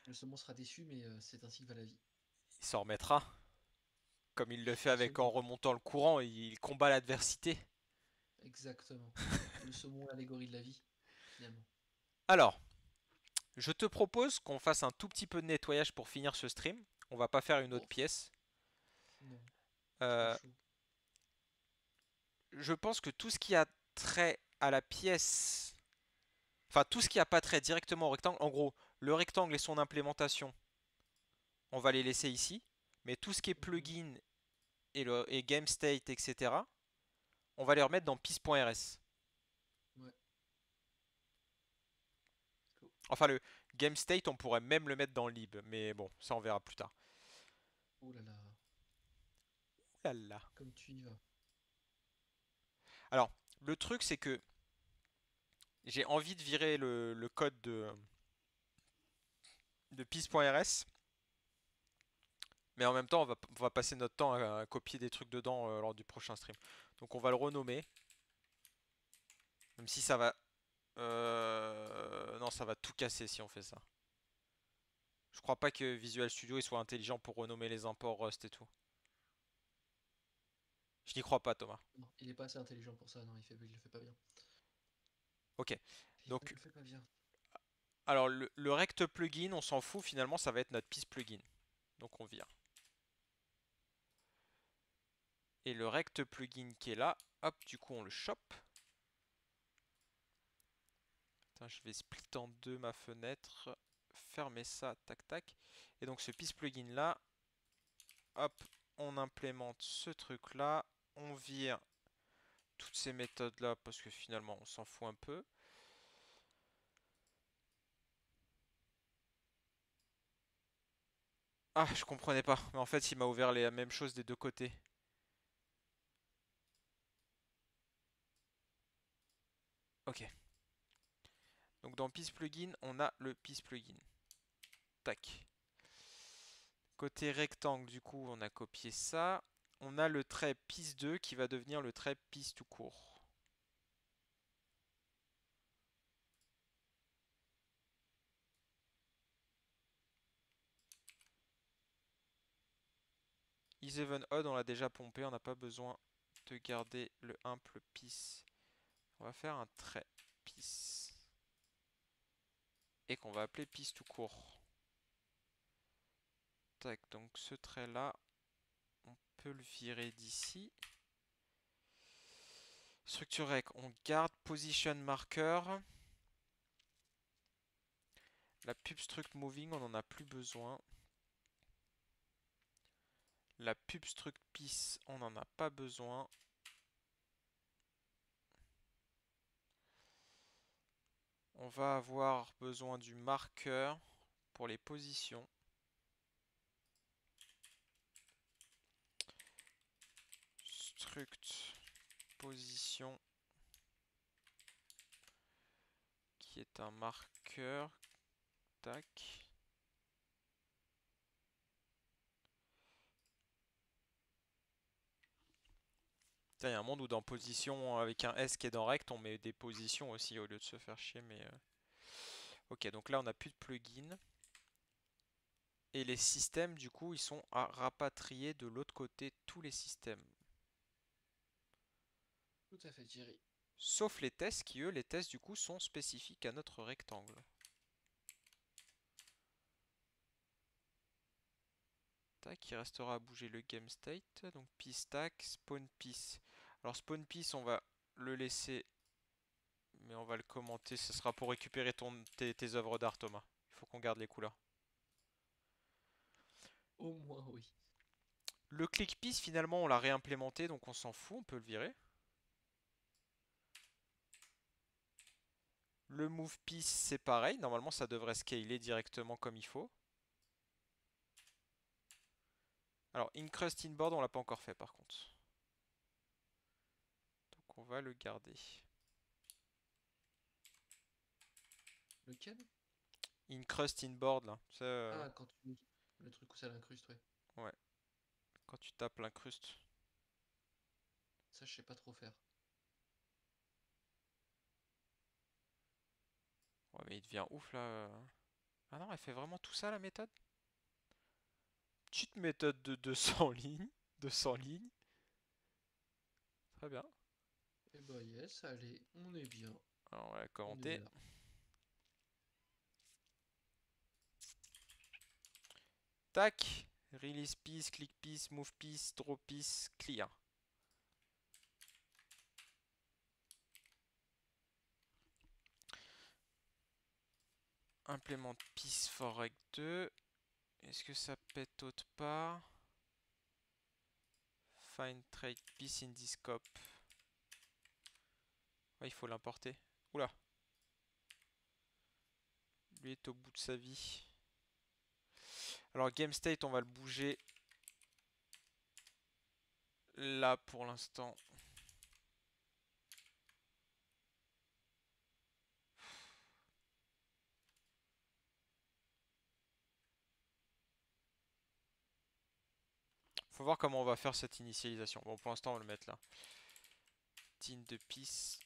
Le saumon sera déçu, mais c'est ainsi que va la vie. il s'en remettra. Comme il le fait avec en Absolument. remontant le courant, il combat l'adversité. Exactement. Le saumon, l'allégorie de la vie, finalement. Alors, je te propose qu'on fasse un tout petit peu de nettoyage pour finir ce stream. On va pas faire une autre Oh, pièce. non, trop Euh, chaud. je pense que tout ce qui a trait à la pièce, enfin tout ce qui a pas trait directement au rectangle, en gros, le rectangle et son implémentation, on va les laisser ici. Mais tout ce qui est Mhm. plugin et game state, etc., on va les remettre dans piece.rs. Ouais, go. Enfin, le game state, on pourrait même le mettre dans lib, mais bon, ça on verra plus tard. Oh là là, Ouh là là. comme tu y vas. Alors, le truc, c'est que j'ai envie de virer le code de piece.rs, mais en même temps, on va passer notre temps à copier des trucs dedans lors du prochain stream. Donc, on va le renommer, même si ça va. Non, ça va tout casser si on fait ça. Je crois pas que Visual Studio il soit intelligent pour renommer les imports Rust et tout. Je n'y crois pas, Thomas. Non, il est pas assez intelligent pour ça, non, il le fait pas bien. Ok. Il Donc, le fait pas bien. alors le rect plugin, on s'en fout finalement, ça va être notre piece plugin. Donc on vire. Et le rect plugin qui est là, hop, du coup on le chope. Attends, je vais split en deux ma fenêtre, fermer ça, tac tac. Et donc ce piece plugin là, hop, on implémente ce truc là, on vire toutes ces méthodes là parce que finalement on s'en fout un peu. Ah, je comprenais pas, mais en fait il m'a ouvert la même chose des deux côtés. Ok. Donc dans piece plugin, on a le piece plugin. Tac. Côté rectangle, du coup, on a copié ça. On a le trait piste 2 qui va devenir le trait piste tout court. Is even odd, on l'a déjà pompé, on n'a pas besoin de garder le imple piste. On va faire un trait piste. Et qu'on va appeler piste tout court. Tac, donc ce trait là, on peut le virer d'ici. Structure rec, on garde position marker. La pub struct moving, on n'en a plus besoin. La pub struct piece, on n'en a pas besoin. On va avoir besoin du marqueur pour les positions. Struct position qui est un marqueur. Tac. Il y a un monde où dans position avec un S qui est dans rect, on met des positions aussi au lieu de se faire chier. Mais ok, donc là on n'a plus de plugin. Et les systèmes, du coup, ils sont à rapatrier de l'autre côté tous les systèmes. Tout à fait, Thierry. Sauf les tests qui, eux, les tests, du coup, sont spécifiques à notre rectangle. Tac, il restera à bouger le game state. Donc piece stack, spawn piece. Alors spawn piece, on va le laisser, mais on va le commenter. Ce sera pour récupérer tes œuvres d'art, Thomas. Il faut qu'on garde les couleurs. Au moins, oui. Le click piece, finalement, on l'a réimplémenté, donc on s'en fout, on peut le virer. Le move piece, c'est pareil. Normalement, ça devrait scaler directement comme il faut. Alors, incrust inboard, on l'a pas encore fait par contre. Donc on va le garder. Lequel? Incrust inboard là. Ça, Ah, quand tu... Le truc où ça l'incruste, ouais. ouais. Quand tu tapes l'incruste. Ça, je sais pas trop faire. Ouais, mais il devient ouf là. Ah non, elle fait vraiment tout ça la méthode? Petite méthode de 200 lignes. 200 lignes. Très bien. Eh bah yes, allez, on est bien. Alors on va la On est commenter. là. Tac. Release piece, click piece, move piece, draw piece, clear. Implement piece for rec 2. Est-ce que ça pète autre part? Find trade piece in this scope. Ouais, il faut l'importer. Oula. Lui est au bout de sa vie. Alors game state, on va le bouger là pour l'instant. Faut voir comment on va faire cette initialisation. Bon, pour l'instant, on va le mettre là. Tin de piece.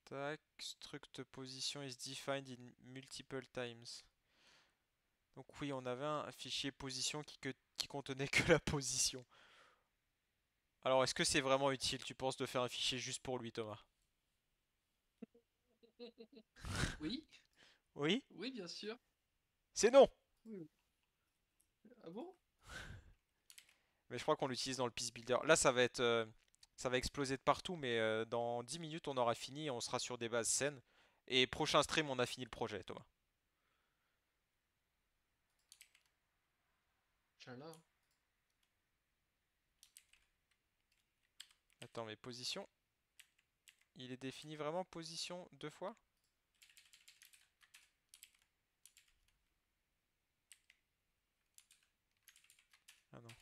Tac. Struct position is defined in multiple times. Donc oui, on avait un fichier position qui contenait que la position. Alors, est-ce que c'est vraiment utile, tu penses, de faire un fichier juste pour lui, Thomas? Oui, Oui? oui, bien sûr. C'est non! Oui. Ah bon? Mais je crois qu'on l'utilise dans le piece builder. Là, ça va exploser de partout, mais dans 10 minutes, on aura fini et on sera sur des bases saines. Et prochain stream, on a fini le projet, Thomas. Inch'Allah. Attends, mais position. Il est défini vraiment position deux fois? Ah non.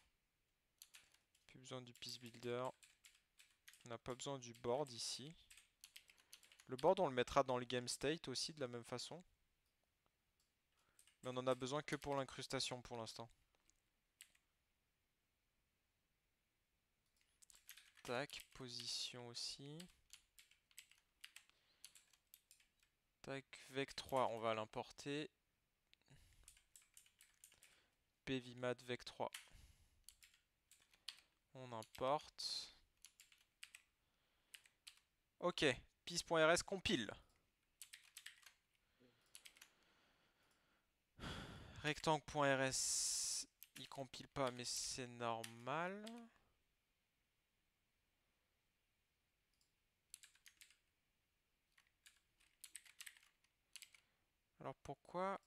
Plus besoin du piece builder. On n'a pas besoin du board ici. Le board, on le mettra dans le game state aussi de la même façon. Mais on en a besoin que pour l'incrustation pour l'instant. Tac, position aussi. Tac, vec3, on va l'importer. pvmat vec3. On importe. Ok, pis.rs compile. Rectangle.rs, il compile pas, mais c'est normal. Alors pourquoi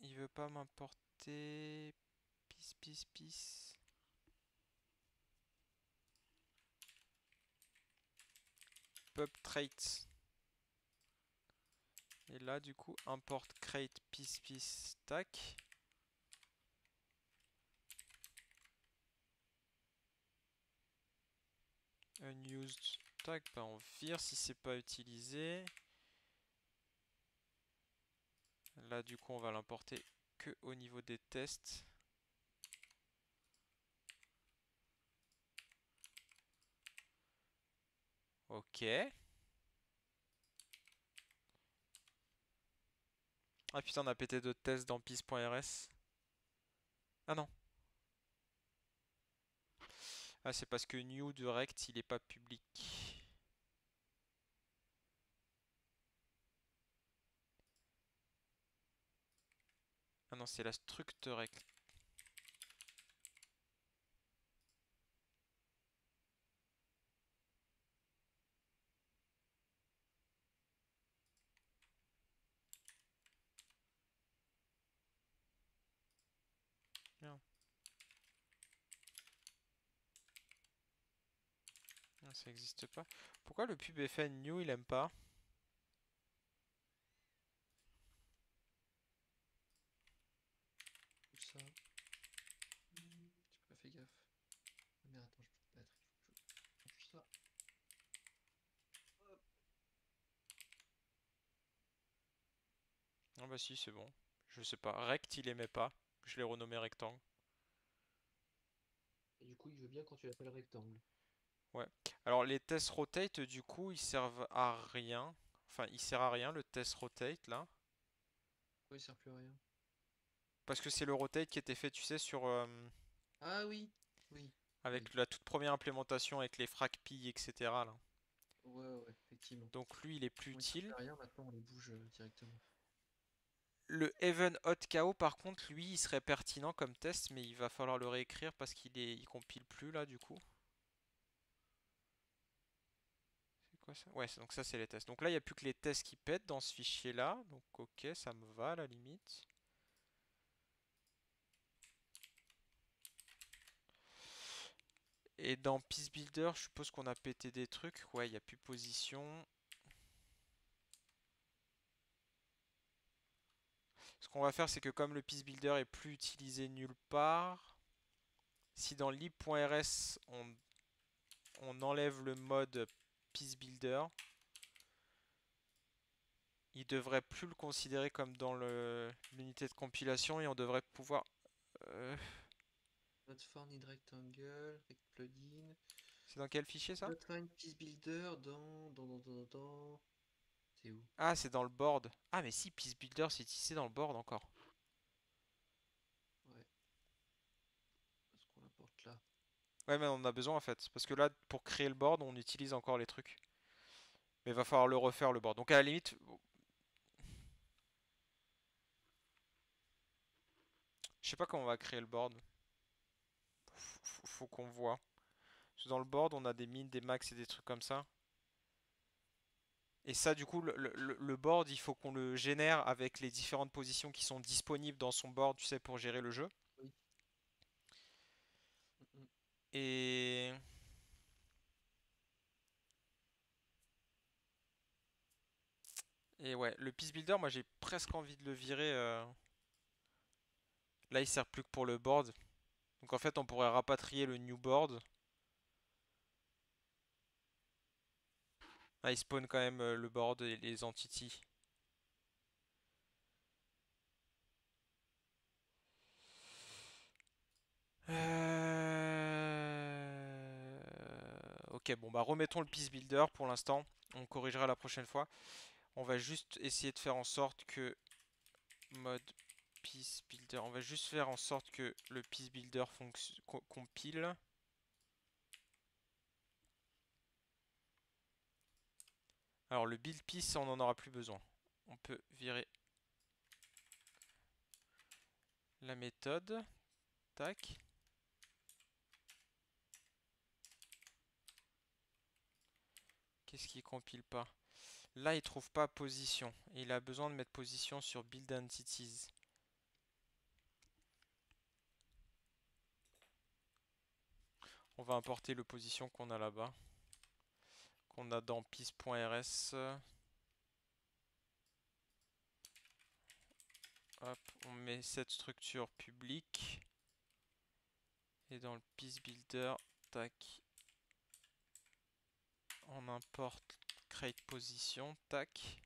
il veut pas m'importer pis. Pub traits. Et là, du coup, import crate pis tac. Unused tac, bah on vire si c'est pas utilisé. Là, du coup, on va l'importer que au niveau des tests. Ok. Ah putain, on a pété d'autres tests dans pis.rs. Ah non. Ah, c'est parce que new de rect, il est pas public. Ah non, c'est la struct rect. Merde. Non, ça existe pas. Pourquoi le pub FN new il aime pas? Tout ça. J'ai pas fait gaffe. Ah merde, attends, je peux pas être. Il faut que je change ça. Hop. Ah bah si, c'est bon. Je sais pas. Rect il aimait pas. Je l'ai renommé rectangle. Et du coup, il veut bien quand tu l'appelles rectangle. Ouais. Alors les test rotate du coup ils servent à rien. Enfin il sert à rien le test rotate là. Pourquoi il sert plus à rien? Parce que c'est le rotate qui était fait tu sais sur Ah oui, oui, oui. avec la toute première implémentation avec les fracpi etc. là. Ouais, effectivement. Donc lui il est plus Bon, il sert utile. plus à rien, maintenant on les bouge directement. Le even hot KO par contre lui il serait pertinent comme test mais il va falloir le réécrire parce il compile plus là du coup. C'est quoi ça? Ouais, donc ça c'est les tests. Donc là il n'y a plus que les tests qui pètent dans ce fichier là. Donc ok ça me va à la limite. Et dans Peace Builder, je suppose qu'on a pété des trucs. Ouais, il n'y a plus position. Ce qu'on va faire, c'est que comme le Peace Builder est plus utilisé nulle part, si dans lib.rs on enlève le mode Peace Builder, il devrait plus le considérer comme dans l'unité de compilation et on devrait pouvoir... euh, Not found in rectangle, rect plugin. c'est dans quel fichier ça? Not find piece builder dans. C'est où? Ah, c'est dans le board. Ah, mais si, Peace Builder, c'est ici dans le board encore. Ouais, parce qu'on l'importe là. Ouais, mais on en a besoin en fait. Parce que là, pour créer le board, on utilise encore les trucs. Mais il va falloir le refaire le board. Donc à la limite, je sais pas comment on va créer le board. Faut qu'on voit. Parce que dans le board, on a des min, des max et des trucs comme ça. Et ça, du coup, le board, il faut qu'on le génère avec les différentes positions qui sont disponibles dans son board, tu sais, pour gérer le jeu. Oui. Mm. Et... Et ouais, le Peace Builder, moi j'ai presque envie de le virer. Là, il sert plus que pour le board. Donc en fait, on pourrait rapatrier le new board. Ah, il spawn quand même le board et les entities. Ok, bon bah remettons le piece builder pour l'instant. On corrigera la prochaine fois. On va juste essayer de faire en sorte que mode piece builder. On va juste faire en sorte que le piece builder compile. Alors le build piece, on n'en aura plus besoin. On peut virer la méthode. Tac. Qu'est-ce qui compile pas? Là, il trouve pas position. Il a besoin de mettre position sur build entities. On va importer le position qu'on a là-bas. Qu'on a dans piece.rs. Hop, on met cette structure publique. Et dans le piece builder, tac. On importe create position, tac.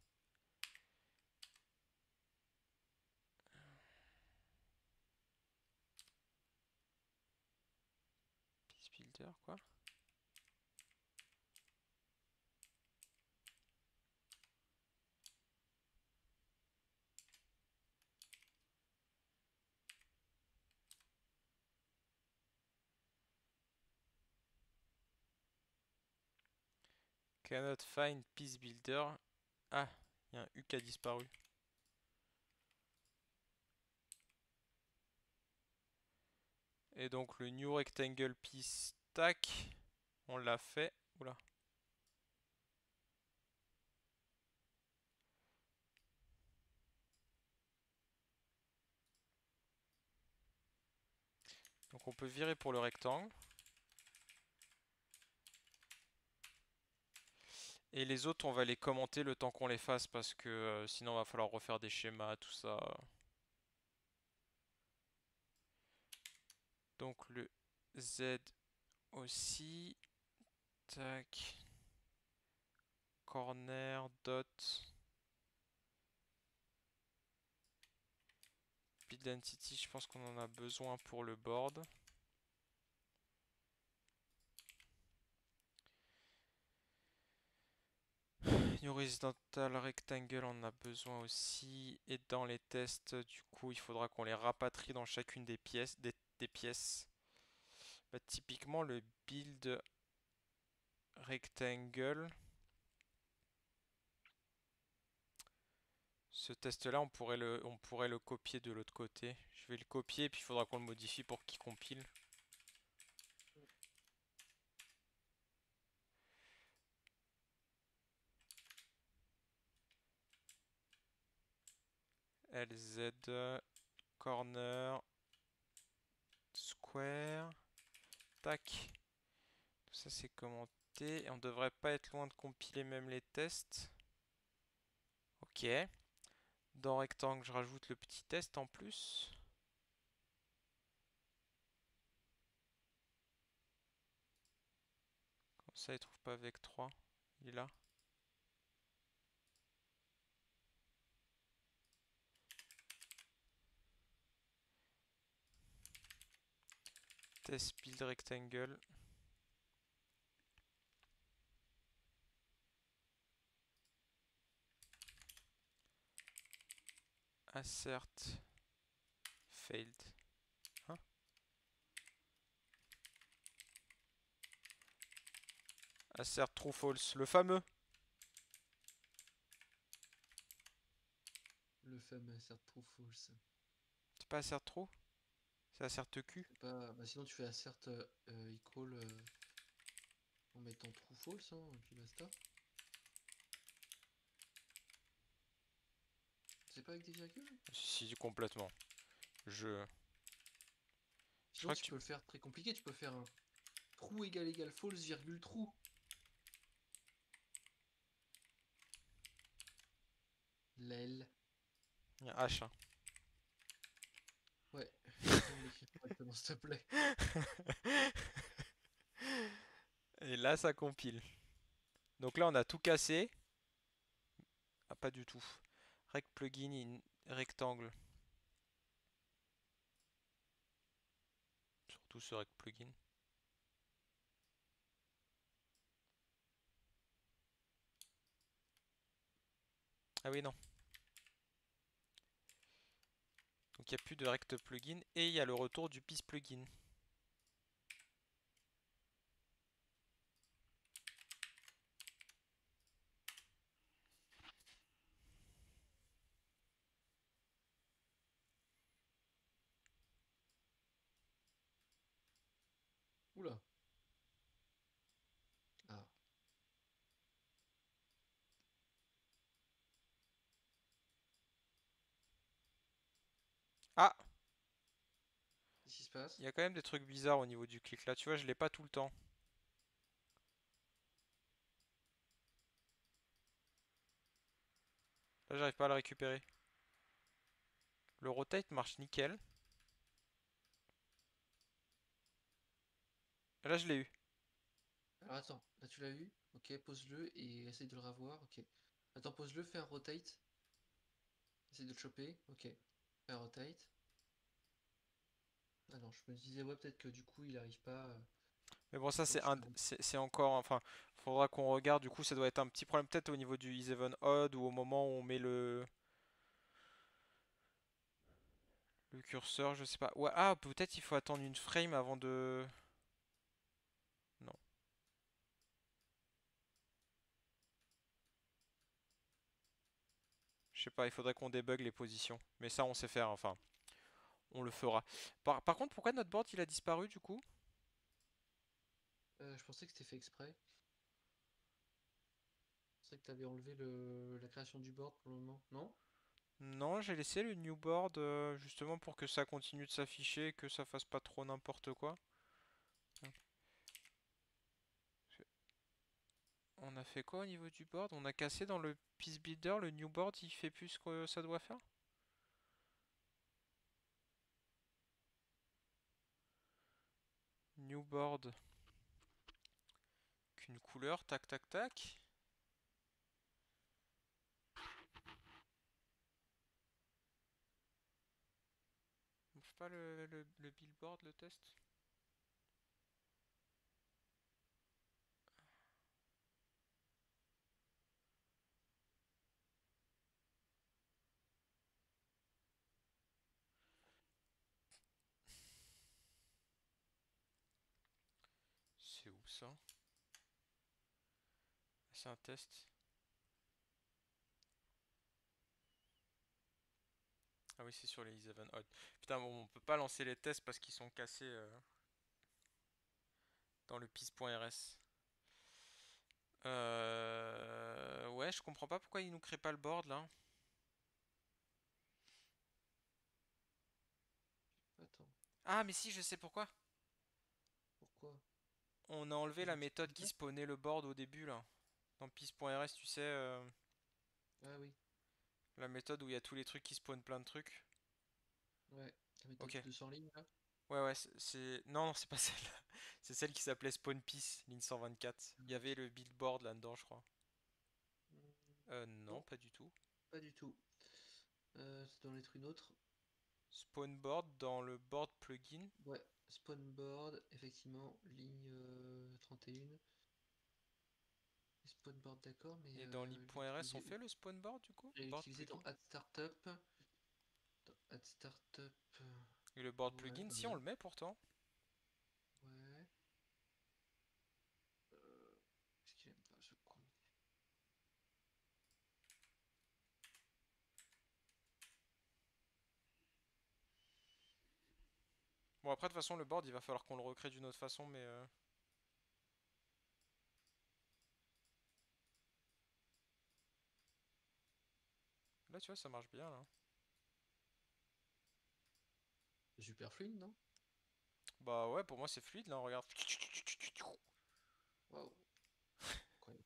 Piece builder, quoi. Cannot find piece builder. Ah, il y a un U qui a disparu. Et donc le new rectangle piece, tac. On l'a fait. Oula. Donc on peut virer pour le rectangle. Et les autres, on va les commenter le temps qu'on les fasse parce que sinon, il va falloir refaire des schémas, tout ça. Donc le Z aussi. Tac. Corner, dot. Build entity, je pense qu'on en a besoin pour le board. Horizontal rectangle, on en a besoin aussi. Et dans les tests, du coup, il faudra qu'on les rapatrie dans chacune des pièces. Des pièces. Bah, typiquement, le build rectangle. Ce test-là, on pourrait le copier de l'autre côté. Je vais le copier, puis il faudra qu'on le modifie pour qu'il compile. LZ, corner, square, tac. Tout ça c'est commenté. Et on devrait pas être loin de compiler même les tests. Ok. Dans rectangle, je rajoute le petit test en plus. Comme ça, il trouve pas avec 3. Il est là. Test build rectangle. Assert failed. Hein? Assert true false. Le fameux. Le fameux assert true false. C'est pas assert true? C'est assert Q. Pas... Bah sinon tu fais assert equal en mettant true false, hein, et puis basta. C'est pas avec des virgules? Si, complètement. Je Sinon crois que tu tu... peux le faire très compliqué, tu peux faire un true égal false virgule true. Lel. Il y a H, hein. Ouais, essaie de l'écrire correctement s'il te plaît. Et là, ça compile. Donc là, on a tout cassé. Ah, pas du tout. Rect plugin in rectangle. Surtout ce rect plugin. Ah oui, non. Donc il n'y a plus de Rect plugin et il y a le retour du Peace plugin. Oula. Ah. Ah! Qu'est-ce qui se passe? Il y a quand même des trucs bizarres au niveau du clic là. Tu vois, je l'ai pas tout le temps. Là, j'arrive pas à le récupérer. Le rotate marche nickel. Là, je l'ai eu. Alors attends, là tu l'as eu. Ok, pose-le et essaye de le revoir. Ok. Attends, pose-le, fais un rotate. Essaye de le choper. Ok. Fais un rotate. Ah non, je me disais, ouais, peut-être que du coup il arrive pas. Mais bon, ça, Faut que je te c'est encore. Enfin, faudra qu'on regarde. Du coup, ça doit être un petit problème peut-être au niveau du is even odd ou au moment où on met le curseur, je sais pas. Ouais, ah, peut-être il faut attendre une frame avant de. Non. Je sais pas, il faudrait qu'on débug les positions. Mais ça, on sait faire. Enfin, on le fera. Par contre, pourquoi notre board il a disparu du coup? Je pensais que c'était fait exprès. C'est que t'avais enlevé la création du board pour le moment. Non? Non, j'ai laissé le new board justement pour que ça continue de s'afficher, que ça fasse pas trop n'importe quoi. On a fait quoi au niveau du board? On a cassé dans le piece builder, le new board il fait plus ce que ça doit faire? New board, qu'une couleur, tac tac tac. On fait pas le billboard, le test? C'est où ça? C'est un test. Ah oui, c'est sur les Is Even Odd. Putain, bon, on peut pas lancer les tests parce qu'ils sont cassés dans le piece.rs. Ouais, je comprends pas pourquoi il nous crée pas le board là. Attends. Ah, mais si, je sais pourquoi. Pourquoi? On a enlevé Ils la ont méthode supprimé qui ça? spawnait le board au début là. Dans piece.rs, tu sais, Ah oui. la méthode où il y a tous les trucs qui spawnent plein de trucs. Ouais. La méthode Ok. de 200 lignes là? Ouais, ouais, Non, non, c'est pas celle-là. C'est celle qui s'appelait Spawn Piece, ligne 124. Ah Il y oui. avait le billboard là-dedans, je crois. Non, Non, pas du tout. pas du tout. Ça doit en être une autre. Spawnboard dans le board plugin. Ouais, spawnboard, effectivement, ligne 31. Spawnboard, d'accord, mais Et dans lib.rs, on l'utiliser où? fait le spawnboard du coup? Board L'utiliser dans plugin. Add Startup. Dans Add Startup. Et le board Ouais, plugin, bah si on non. le met pourtant. Ouais. Qu'est-ce qu'il aime pas, je crois. Bon, après, de toute façon, le board, il va falloir qu'on le recrée d'une autre façon, mais là, tu vois, ça marche bien là. C'est super fluide, non? Bah ouais, pour moi, c'est fluide là, regarde. Waouh. Incroyable.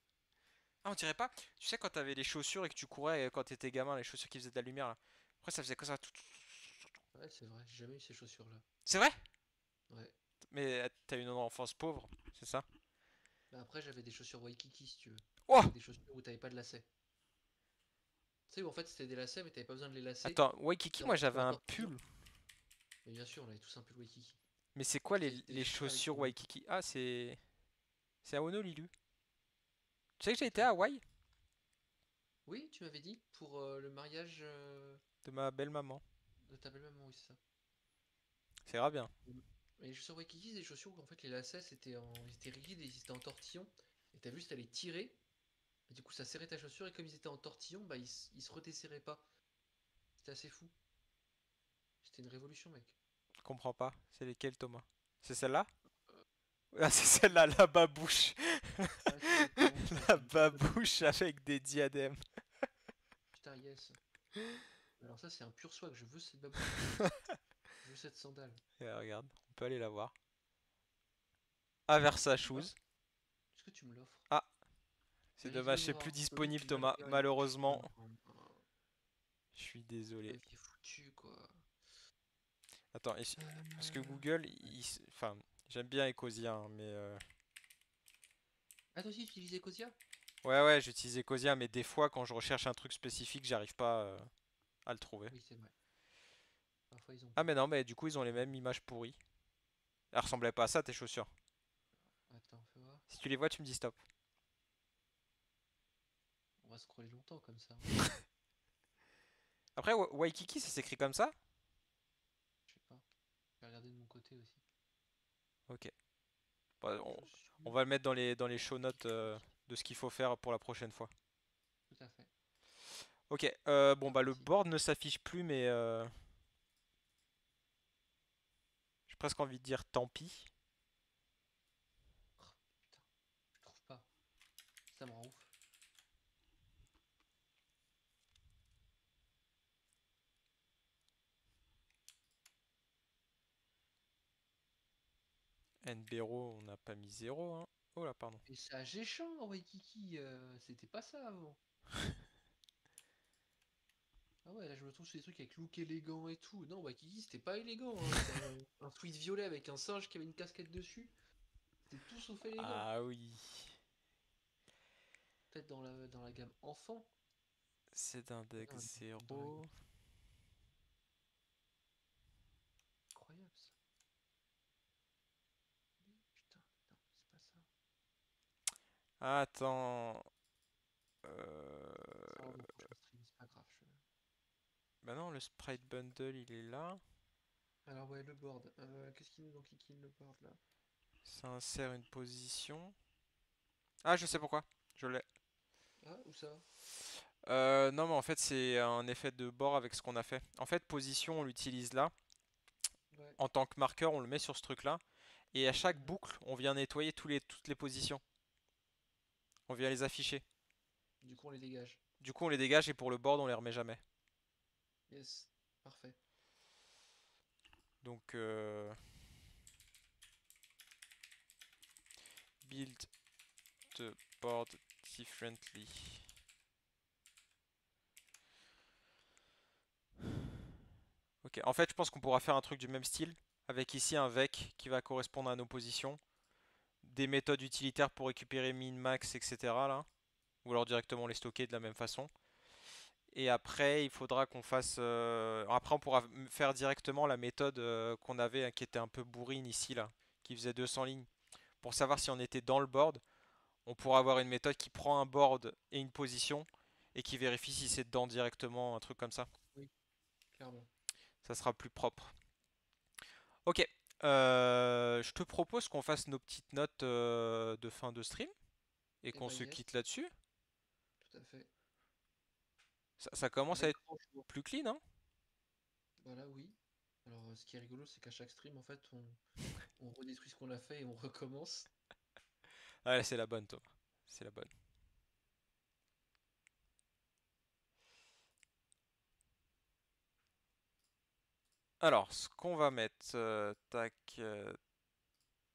Ah, on dirait pas. Tu sais, quand t'avais les chaussures et que tu courais quand t'étais gamin, les chaussures qui faisaient de la lumière là. Après, ça faisait comme ça. Ouais, c'est vrai, j'ai jamais eu ces chaussures-là. C'est vrai? Ouais. Mais t'as une enfance pauvre, c'est ça? Bah après, j'avais des chaussures Waikiki, si tu veux. Oh! Avec des chaussures où t'avais pas de lacets. Tu sais, où en fait, c'était des lacets, mais t'avais pas besoin de les lacer. Attends, Waikiki, moi Tu j'avais pouvais un encore tenir. pull. Mais bien sûr, on avait tous un peu le Waikiki. Mais c'est quoi C'était les avec chaussures des... Waikiki? Ah, c'est. C'est à Honolulu. Tu sais que j'ai été à D'accord. Hawaï? Oui, tu m'avais dit pour le mariage de ma belle-maman. de ta belle-maman, oui, c'est ça. Ça ira bien. Et je sur Waikiki, des chaussures où en fait les lacets ils étaient rigides et ils étaient en tortillon. Et t'as vu, si t'allais tirer, et du coup ça serrait ta chaussure et comme ils étaient en tortillon, bah ils se redesserraient pas. C'était assez fou. C'était une révolution, mec. Je comprends pas. C'est lesquelles, Thomas? C'est celle-là? Euh, Ah, c'est celle-là, la babouche. ouais, c'est exactement ça. La C'est une paire de babouche avec des diadèmes. putain, yes. Alors ça, c'est un pur swag. Je veux cette babouche. Je veux cette sandale. Et regarde, on peut aller la voir. Aversa Tu vois? Shoes. Est-ce que tu me l'offres? Ah, c'est Allez, dommage, viens c'est voir. plus Sonic, disponible, il va le Thomas. faire. Malheureusement, Putain. je suis désolé. Le mec est foutu, quoi. Attends, parce que Google, Ouais. enfin, j'aime bien Ecosia, hein, mais Ah, toi aussi, tu utilisais Ecosia? ouais, ouais, j'utilise Ecosia, mais des fois, quand je recherche un truc spécifique, j'arrive pas à le trouver. Oui, c'est vrai. Parfois, ils ont Ah, pas. mais non, mais du coup, ils ont les mêmes images pourries. Elles ressemblaient pas à ça, tes chaussures. Attends, fais voir. Si tu les vois, tu me dis stop. On va scroller longtemps comme ça. Après, Waikiki, ça s'écrit comme ça? Je sais pas. Je vais regarder de mon côté aussi. Ok. Bah, on Chaussures. va le mettre dans les show notes de ce qu'il faut faire pour la prochaine fois. Tout à fait. Ok, bon C'est bah le parti. board ne s'affiche plus, mais j'ai presque envie de dire tant pis. Oh, putain, je trouve pas. Ça me rend ouf. NBRO, on n'a pas mis zéro, hein. Oh là, pardon. Et c'est à Géchamp, Waikiki. C'était pas ça avant. Ah ouais, là je me trouve sur des trucs avec look élégant et tout. Non, Waikiki, c'était pas élégant, hein. C'était un tweed violet avec un singe qui avait une casquette dessus. C'était tout sauf élégant. Ah oui, Peut-être dans la gamme enfant. c'est Mais d'index non, dans la zéro. gamme. Incroyable ça. Putain, non, c'est pas ça. Attends. Ça sera lors d'un prochain stream, c'est pas grave. Bah non, le Sprite Bundle, il est là. Alors ouais, le board. Qu'est-ce qu'il nous enquiquine le board là? Ça insère une position. Ah, je sais pourquoi. Je l'ai. Ah, où ça? Non, mais en fait, c'est un effet de bord avec ce qu'on a fait. En fait, position, on l'utilise là. Ouais. En tant que marqueur, on le met sur ce truc-là. Et à chaque Mhm. boucle, on vient nettoyer toutes les positions. On vient les afficher. Du coup, on les dégage. Du coup, on les dégage et pour le board, on les remet jamais. Yes. Parfait. Donc, build the board differently. Ok, en fait, je pense qu'on pourra faire un truc du même style. Avec ici un vec qui va correspondre à nos positions. Des méthodes utilitaires pour récupérer min, max, etc. là. Ou alors directement les stocker de la même façon. Et après, il faudra qu'on fasse. Après, on pourra faire directement la méthode qu'on avait, hein, qui était un peu bourrine ici, là, qui faisait 200 lignes. Pour savoir si on était dans le board, on pourra avoir une méthode qui prend un board et une position et qui vérifie si c'est dedans directement, un truc comme ça. Oui, clairement. Ça sera plus propre. Ok, je te propose qu'on fasse nos petites notes de fin de stream et Et qu'on bah se quitte yes, là-dessus. tout à fait. Ça commence à Avec être grand jour. plus clean, hein? Voilà, oui. Alors, ce qui est rigolo, c'est qu'à chaque stream, en fait, on redétruit ce qu'on a fait et on recommence. Ouais, c'est la bonne, Thomas. C'est la bonne. Alors, ce qu'on va mettre, tac,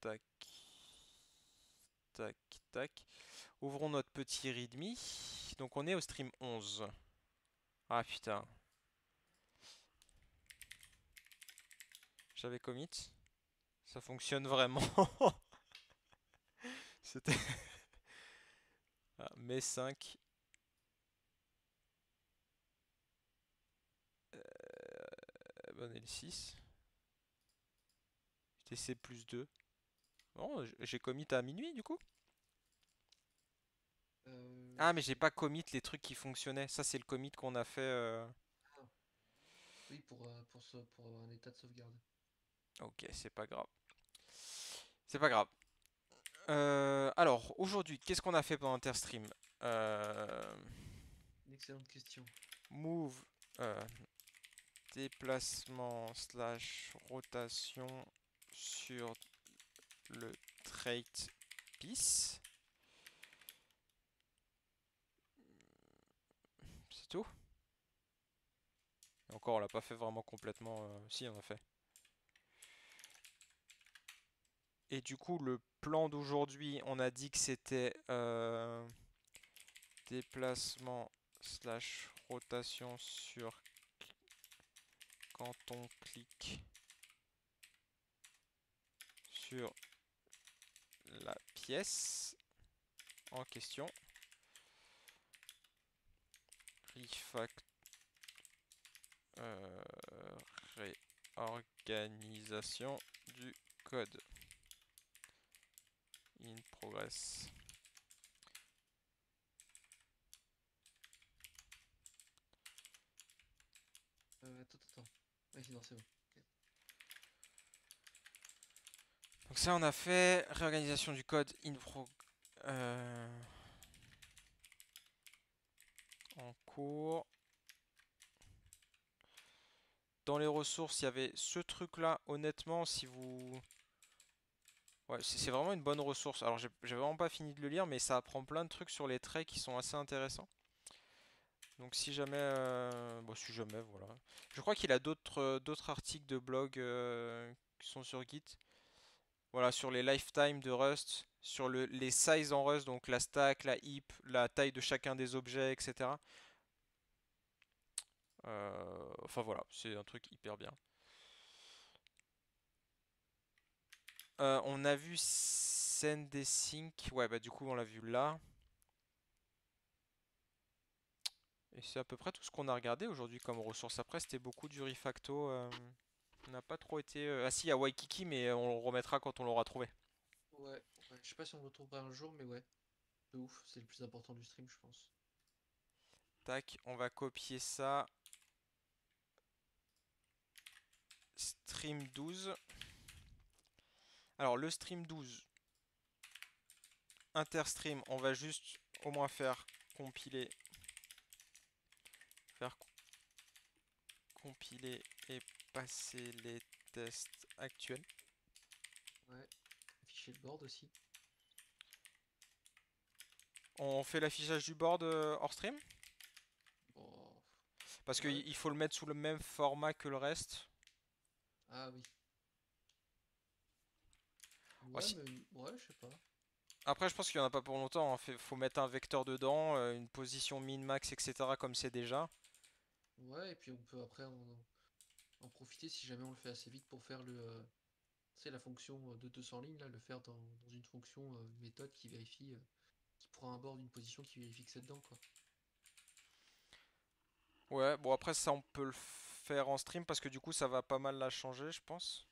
tac, tac, tac. Ouvrons notre petit readme. Donc on est au stream 11. Ah putain, j'avais commit. Ça fonctionne vraiment. C'était mai 5. Bon, et le 6. TC plus 2. Bon, j'ai commit à minuit du coup. Ah, mais j'ai C'est pas commit les trucs qui fonctionnaient. Ça, c'est le commit qu'on a fait. ah, oui pour avoir un état de sauvegarde. Ok, c'est pas grave. C'est pas grave. Alors, aujourd'hui, qu'est-ce qu'on a fait pendant Interstream? Euh, Une excellente question. Move, euh, déplacement slash rotation sur le trait piece. C'est tout? Et encore, on l'a pas fait vraiment complètement. Si, on a fait. Et du coup, le plan d'aujourd'hui, on a dit que c'était déplacement slash rotation sur quand on clique sur la pièce en question. Refact, réorganisation du code in progress. Attends. Ouais, non, c'est bon. Ok. Donc ça on a fait, réorganisation du code in en cours. Dans les ressources, il y avait ce truc là, honnêtement, si vous... Ouais, c'est vraiment une bonne ressource. Alors j'ai vraiment pas fini de le lire, mais ça apprend plein de trucs sur les traits qui sont assez intéressants. Donc si jamais... Bon, si jamais, voilà. Je crois qu'il a d'autres articles de blog qui sont sur Git. Voilà, sur les lifetime de Rust, sur les sizes en Rust, donc la stack, la heap, la taille de chacun des objets, etc. Enfin voilà, c'est un truc hyper bien. On a vu send des sync. Ouais, bah du coup on l'a vu là. Et c'est à peu près tout ce qu'on a regardé aujourd'hui comme ressource. Après c'était beaucoup du refacto. On n'a pas trop été... Ah si, il y a Waikiki, mais on le remettra quand on l'aura trouvé. Ouais, je sais pas si on le retrouvera un jour, mais ouais, de ouf, c'est le plus important du stream, je pense. Tac, on va copier ça. Stream 12. Alors le stream 12, interstream, on va juste au moins faire compiler, faire compiler et passer les tests actuels. Ouais, afficher le board aussi. On fait l'affichage du board hors stream Bon, parce ouais. qu'il faut le mettre sous le même format que le reste. Ah oui. Ouais, Ouais, mais ouais, je sais pas. après, je pense qu'il n'y en a pas pour longtemps. Faut mettre un vecteur dedans, une position min, max, etc. comme c'est déjà. Ouais, et puis on peut après en profiter si jamais on le fait assez vite pour faire tu sais, la fonction de 200 lignes, là, le faire dans une fonction, une méthode qui vérifie, qui prend un bord d'une position qui vérifie que c'est dedans, quoi. Ouais, bon après ça on peut le faire en stream parce que du coup ça va pas mal la changer je pense.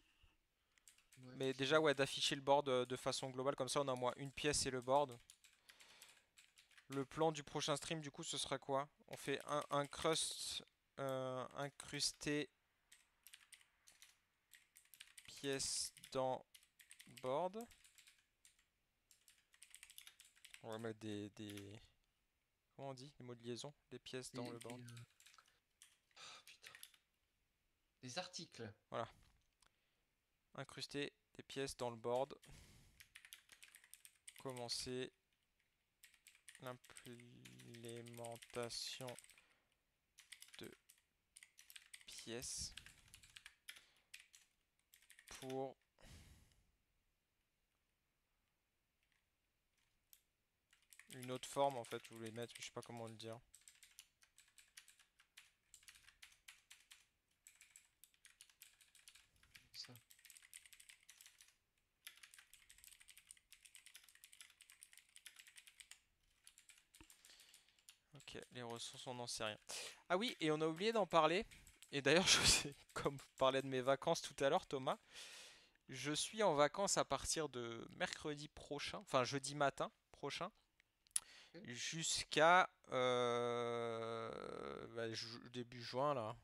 Ouais, Mais déjà effectivement. ouais d'afficher le board de façon globale comme ça on a au moins une pièce et le board. Le plan du prochain stream du coup ce sera quoi? On fait un crust incrusté pièce dans board. On va mettre comment on dit? Les mots de liaison? Des pièces dans le board. Oh, putain. Des articles. Voilà. Incruster des pièces dans le board. Commencer l'implémentation de pièces pour une autre forme en fait, je voulais mettre, je sais pas comment le dire. Ça. Ok, les ressources, on n'en sait rien. Ah oui, et on a oublié d'en parler. Et d'ailleurs, je sais, comme vous parlez de mes vacances tout à l'heure, Thomas, je suis en vacances à partir de mercredi prochain, enfin jeudi matin prochain. jusqu'à début juin là.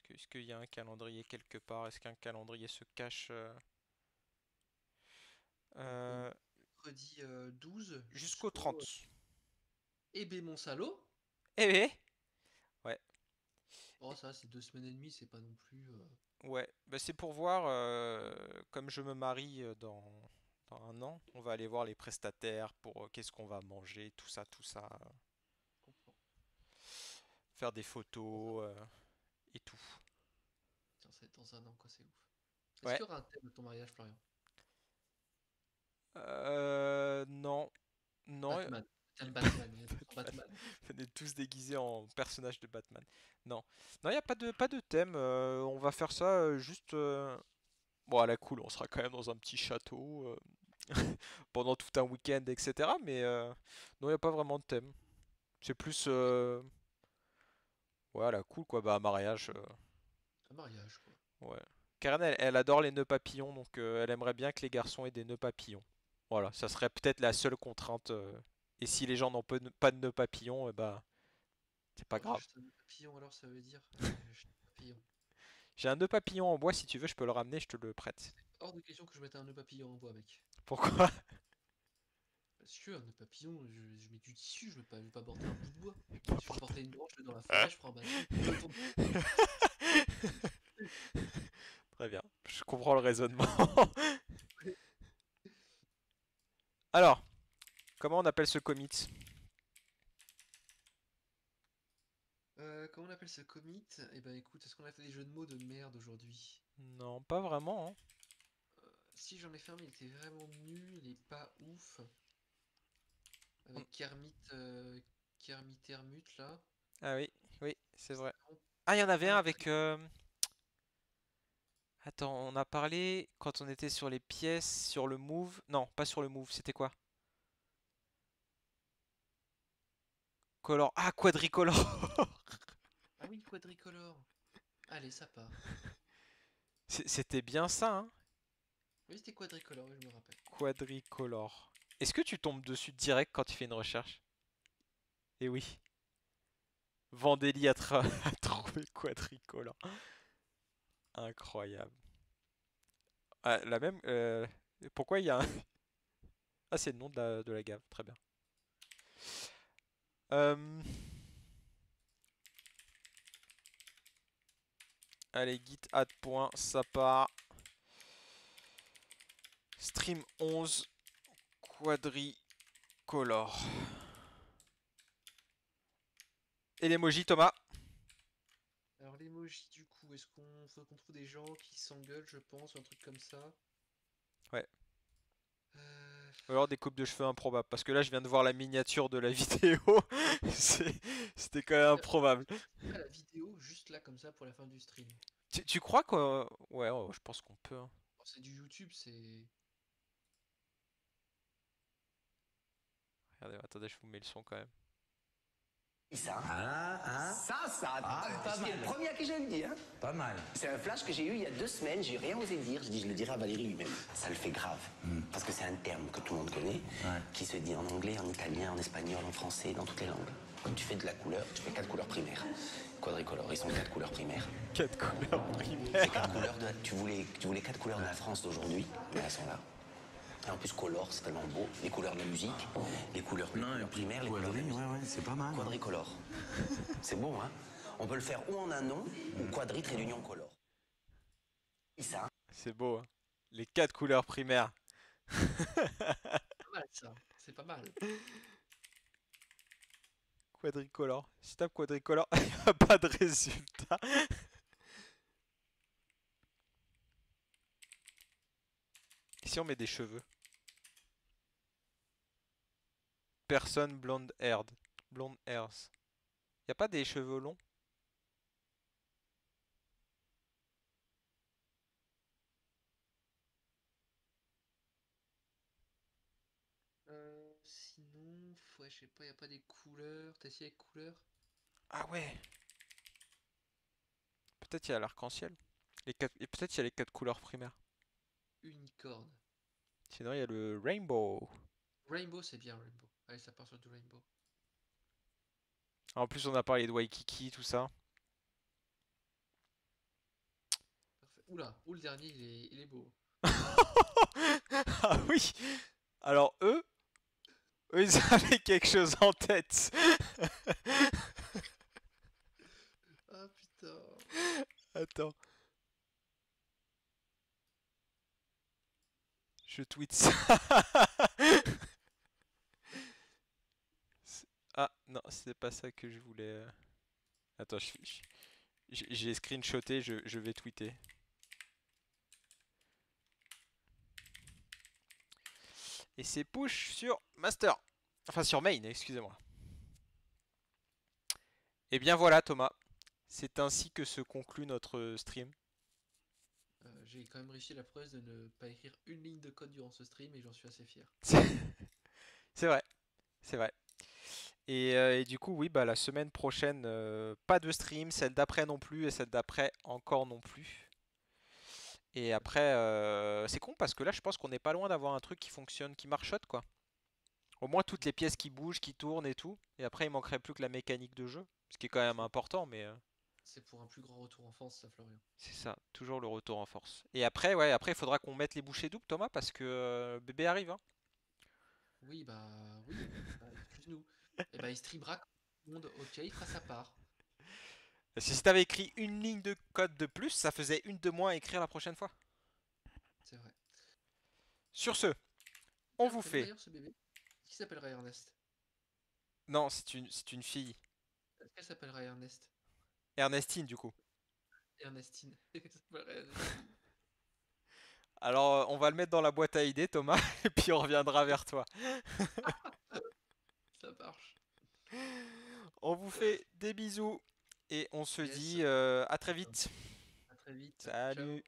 Est-ce qu'il y a un calendrier quelque part? Est-ce qu'un calendrier se cache Donc, euh, mercredi 12 jusqu'au jusqu'au 30? Montsalo. Eh oui, ouais, Oh, ça, c'est 2 semaines et demie, c'est pas non plus. ouais. Bah, c'est pour voir, comme je me marie dans un an, on va aller voir les prestataires pour qu'est-ce qu'on va manger, tout ça, Je comprends. faire des Dans un photos an. et tout. Tiens, c'est dans un an, quoi, c'est ouf. Est-ce Ouais. qu'il y aura un thème de ton mariage, Florian? Non, non, Batman. Thème Batman, on est tous en Batman. Batman. On est tous déguisés en personnages de Batman. Non, non, il n'y a pas de thème. On va faire ça juste, bon, à la cool. On sera quand même dans un petit château pendant tout un week-end, etc. Mais non, il n'y a pas vraiment de thème. C'est plus, ouais, à la cool, quoi. Bah, mariage. Un mariage, quoi. Ouais. Karen, elle adore les nœuds papillons, donc elle aimerait bien que les garçons aient des nœuds papillons. Voilà, ça serait peut-être la seule contrainte. Et si les gens n'ont pas de nœuds papillons, bah, c'est pas Oh, grave. juste un papillon, alors ça veut dire. Allez, j'achète un papillon. J'ai un nœud papillon en bois, si tu veux, je peux le ramener, je te le prête. Hors de question que je mette un nœud papillon en bois, mec. Pourquoi? Parce que un nœud papillon, je mets du tissu, je vais pas porter un bout de bois. Si je veux N'importe. porter une branche, je vais dans la forêt, je prends un bâton, je tourne. Très bien, je comprends le raisonnement. Alors, comment on appelle ce commit? Comment on appelle ce commit? Eh ben écoute, est-ce qu'on a fait des jeux de mots de merde aujourd'hui? Non, pas vraiment, hein. Si j'en ai fait un, mais il était vraiment nul, il est pas ouf. On- Avec Kermit, Kermit Hermut là. Ah oui, oui, c'est C'était vrai. vraiment Ah, il y en avait un pas très. avec... Attends, on a parlé quand on était sur les pièces, sur le move. Non, pas sur le move, c'était quoi? Color. Ah, quadricolore. Ah oui, quadricolore. Allez, ça part. C'était bien ça, hein? Oui, c'était quadricolore, oui, je me rappelle. Quadricolore. Est-ce que tu tombes dessus direct quand tu fais une recherche? Eh oui. Vandeli a trouvé quadricolore. Incroyable. Ah, la même. Pourquoi il y a un. Ah, c'est le nom de la gave. Très bien. Euh, Allez, git add point, ça part. Stream 11 quadricolore. Et l'emoji, Thomas? Alors l'emoji du coup, est-ce qu'on faut qu'on trouve des gens qui s'engueulent, je pense, ou un truc comme ça. Ouais. Euh, Ou alors des coupes de cheveux improbables. Parce que là, je viens de voir la miniature de la vidéo. C'était quand même improbable. à la vidéo, juste là comme ça pour la fin du stream. Tu crois quoi? Ouais, je pense qu'on peut, hein. Bon, c'est du YouTube, c'est. Regardez, attendez, je vous mets le son quand même. Ça, c'est le premier à qui je le dis. Hein. Pas mal. C'est un flash que j'ai eu il y a 2 semaines, j'ai rien osé dire, je le dirai à Valérie lui-même. Ça le fait grave, parce que c'est un terme que tout le monde connaît, qui se dit en anglais, en italien, en espagnol, en français, dans toutes les langues. Quand tu fais de la couleur, tu fais 4 couleurs primaires. Quadricolore, ils sont 4 couleurs primaires. 4 couleurs Ces primaires. 4 couleurs, tu voulais 4 couleurs de la France d'aujourd'hui, mais elles sont là. Et en plus, color, c'est tellement beau. Les couleurs de la musique, les couleurs primaires, les couleurs de la musique. Ouais, c'est pas mal. Quadricolore. C'est beau, hein? On peut le faire ou en un nom, ou quadri trait d'union color. Et ça, C'est beau, hein. Les 4 couleurs primaires. Pas mal ça, c'est pas mal. Quadricolore. Si tu tapes quadricolore, il n'y a pas de résultat. Et si on met des cheveux? Personne blonde haired. Blonde hairs. Y a pas des cheveux longs? Sinon, ouais, je sais pas, y a pas des couleurs. T'as essayé avec couleurs? Ah ouais. Peut-être il y a l'arc-en-ciel. Et peut-être il y a les 4 couleurs primaires. Unicorne. Sinon il y a le rainbow. Rainbow, c'est bien Rainbow. Allez, ça part sur du Rainbow. En plus, on a parlé de Waikiki, tout ça. Parfait. Oula, ou le dernier, il est beau. Ah oui! Alors eux, ils avaient quelque chose en tête. Ah putain. Attends, je tweet ça. Ah non, c'est pas ça que je voulais. Attends, j'ai screenshoté, je vais tweeter. Et c'est push sur master. Enfin, sur main, excusez-moi. Et bien voilà, Thomas. C'est ainsi que se conclut notre stream. J'ai quand même réussi la prouesse de ne pas écrire une ligne de code durant ce stream et j'en suis assez fier. C'est vrai, c'est vrai. Et du coup, oui, bah la semaine prochaine, pas de stream, celle d'après non plus, et celle d'après encore non plus. Et après, c'est con parce que là, je pense qu'on n'est pas loin d'avoir un truc qui fonctionne, qui marchote quoi. Au moins toutes les pièces qui bougent, qui tournent et tout. Et après, il manquerait plus que la mécanique de jeu, ce qui est quand même C'est important, mais c'est pour un plus grand retour en France, ça, Florian. c'est ça, toujours le retour en force. Et après, ouais, après, il faudra qu'on mette les bouchées doubles, Thomas, parce que bébé arrive, hein. Oui, bah oui, bah, excuse-nous. Et bah il streamera quand tout le monde, ok, il fera sa part. Si t'avais écrit une ligne de code de plus, ça faisait une de moins à écrire la prochaine fois. C'est vrai. Sur ce, Il on a un vous prénom fait. d'ailleurs ce bébé? Qui s'appellerait Ernest? Non, c'est une fille. Est-ce qu'elle s'appellerait Ernest? Ernestine, du coup. Ernestine. Elle s'appellerait Ernestine. Alors, on va le mettre dans la boîte à idées, Thomas, et puis on reviendra vers toi. Ça marche. On vous fait des bisous et on se Yes. dit à très vite. À très vite. Ciao. Salut!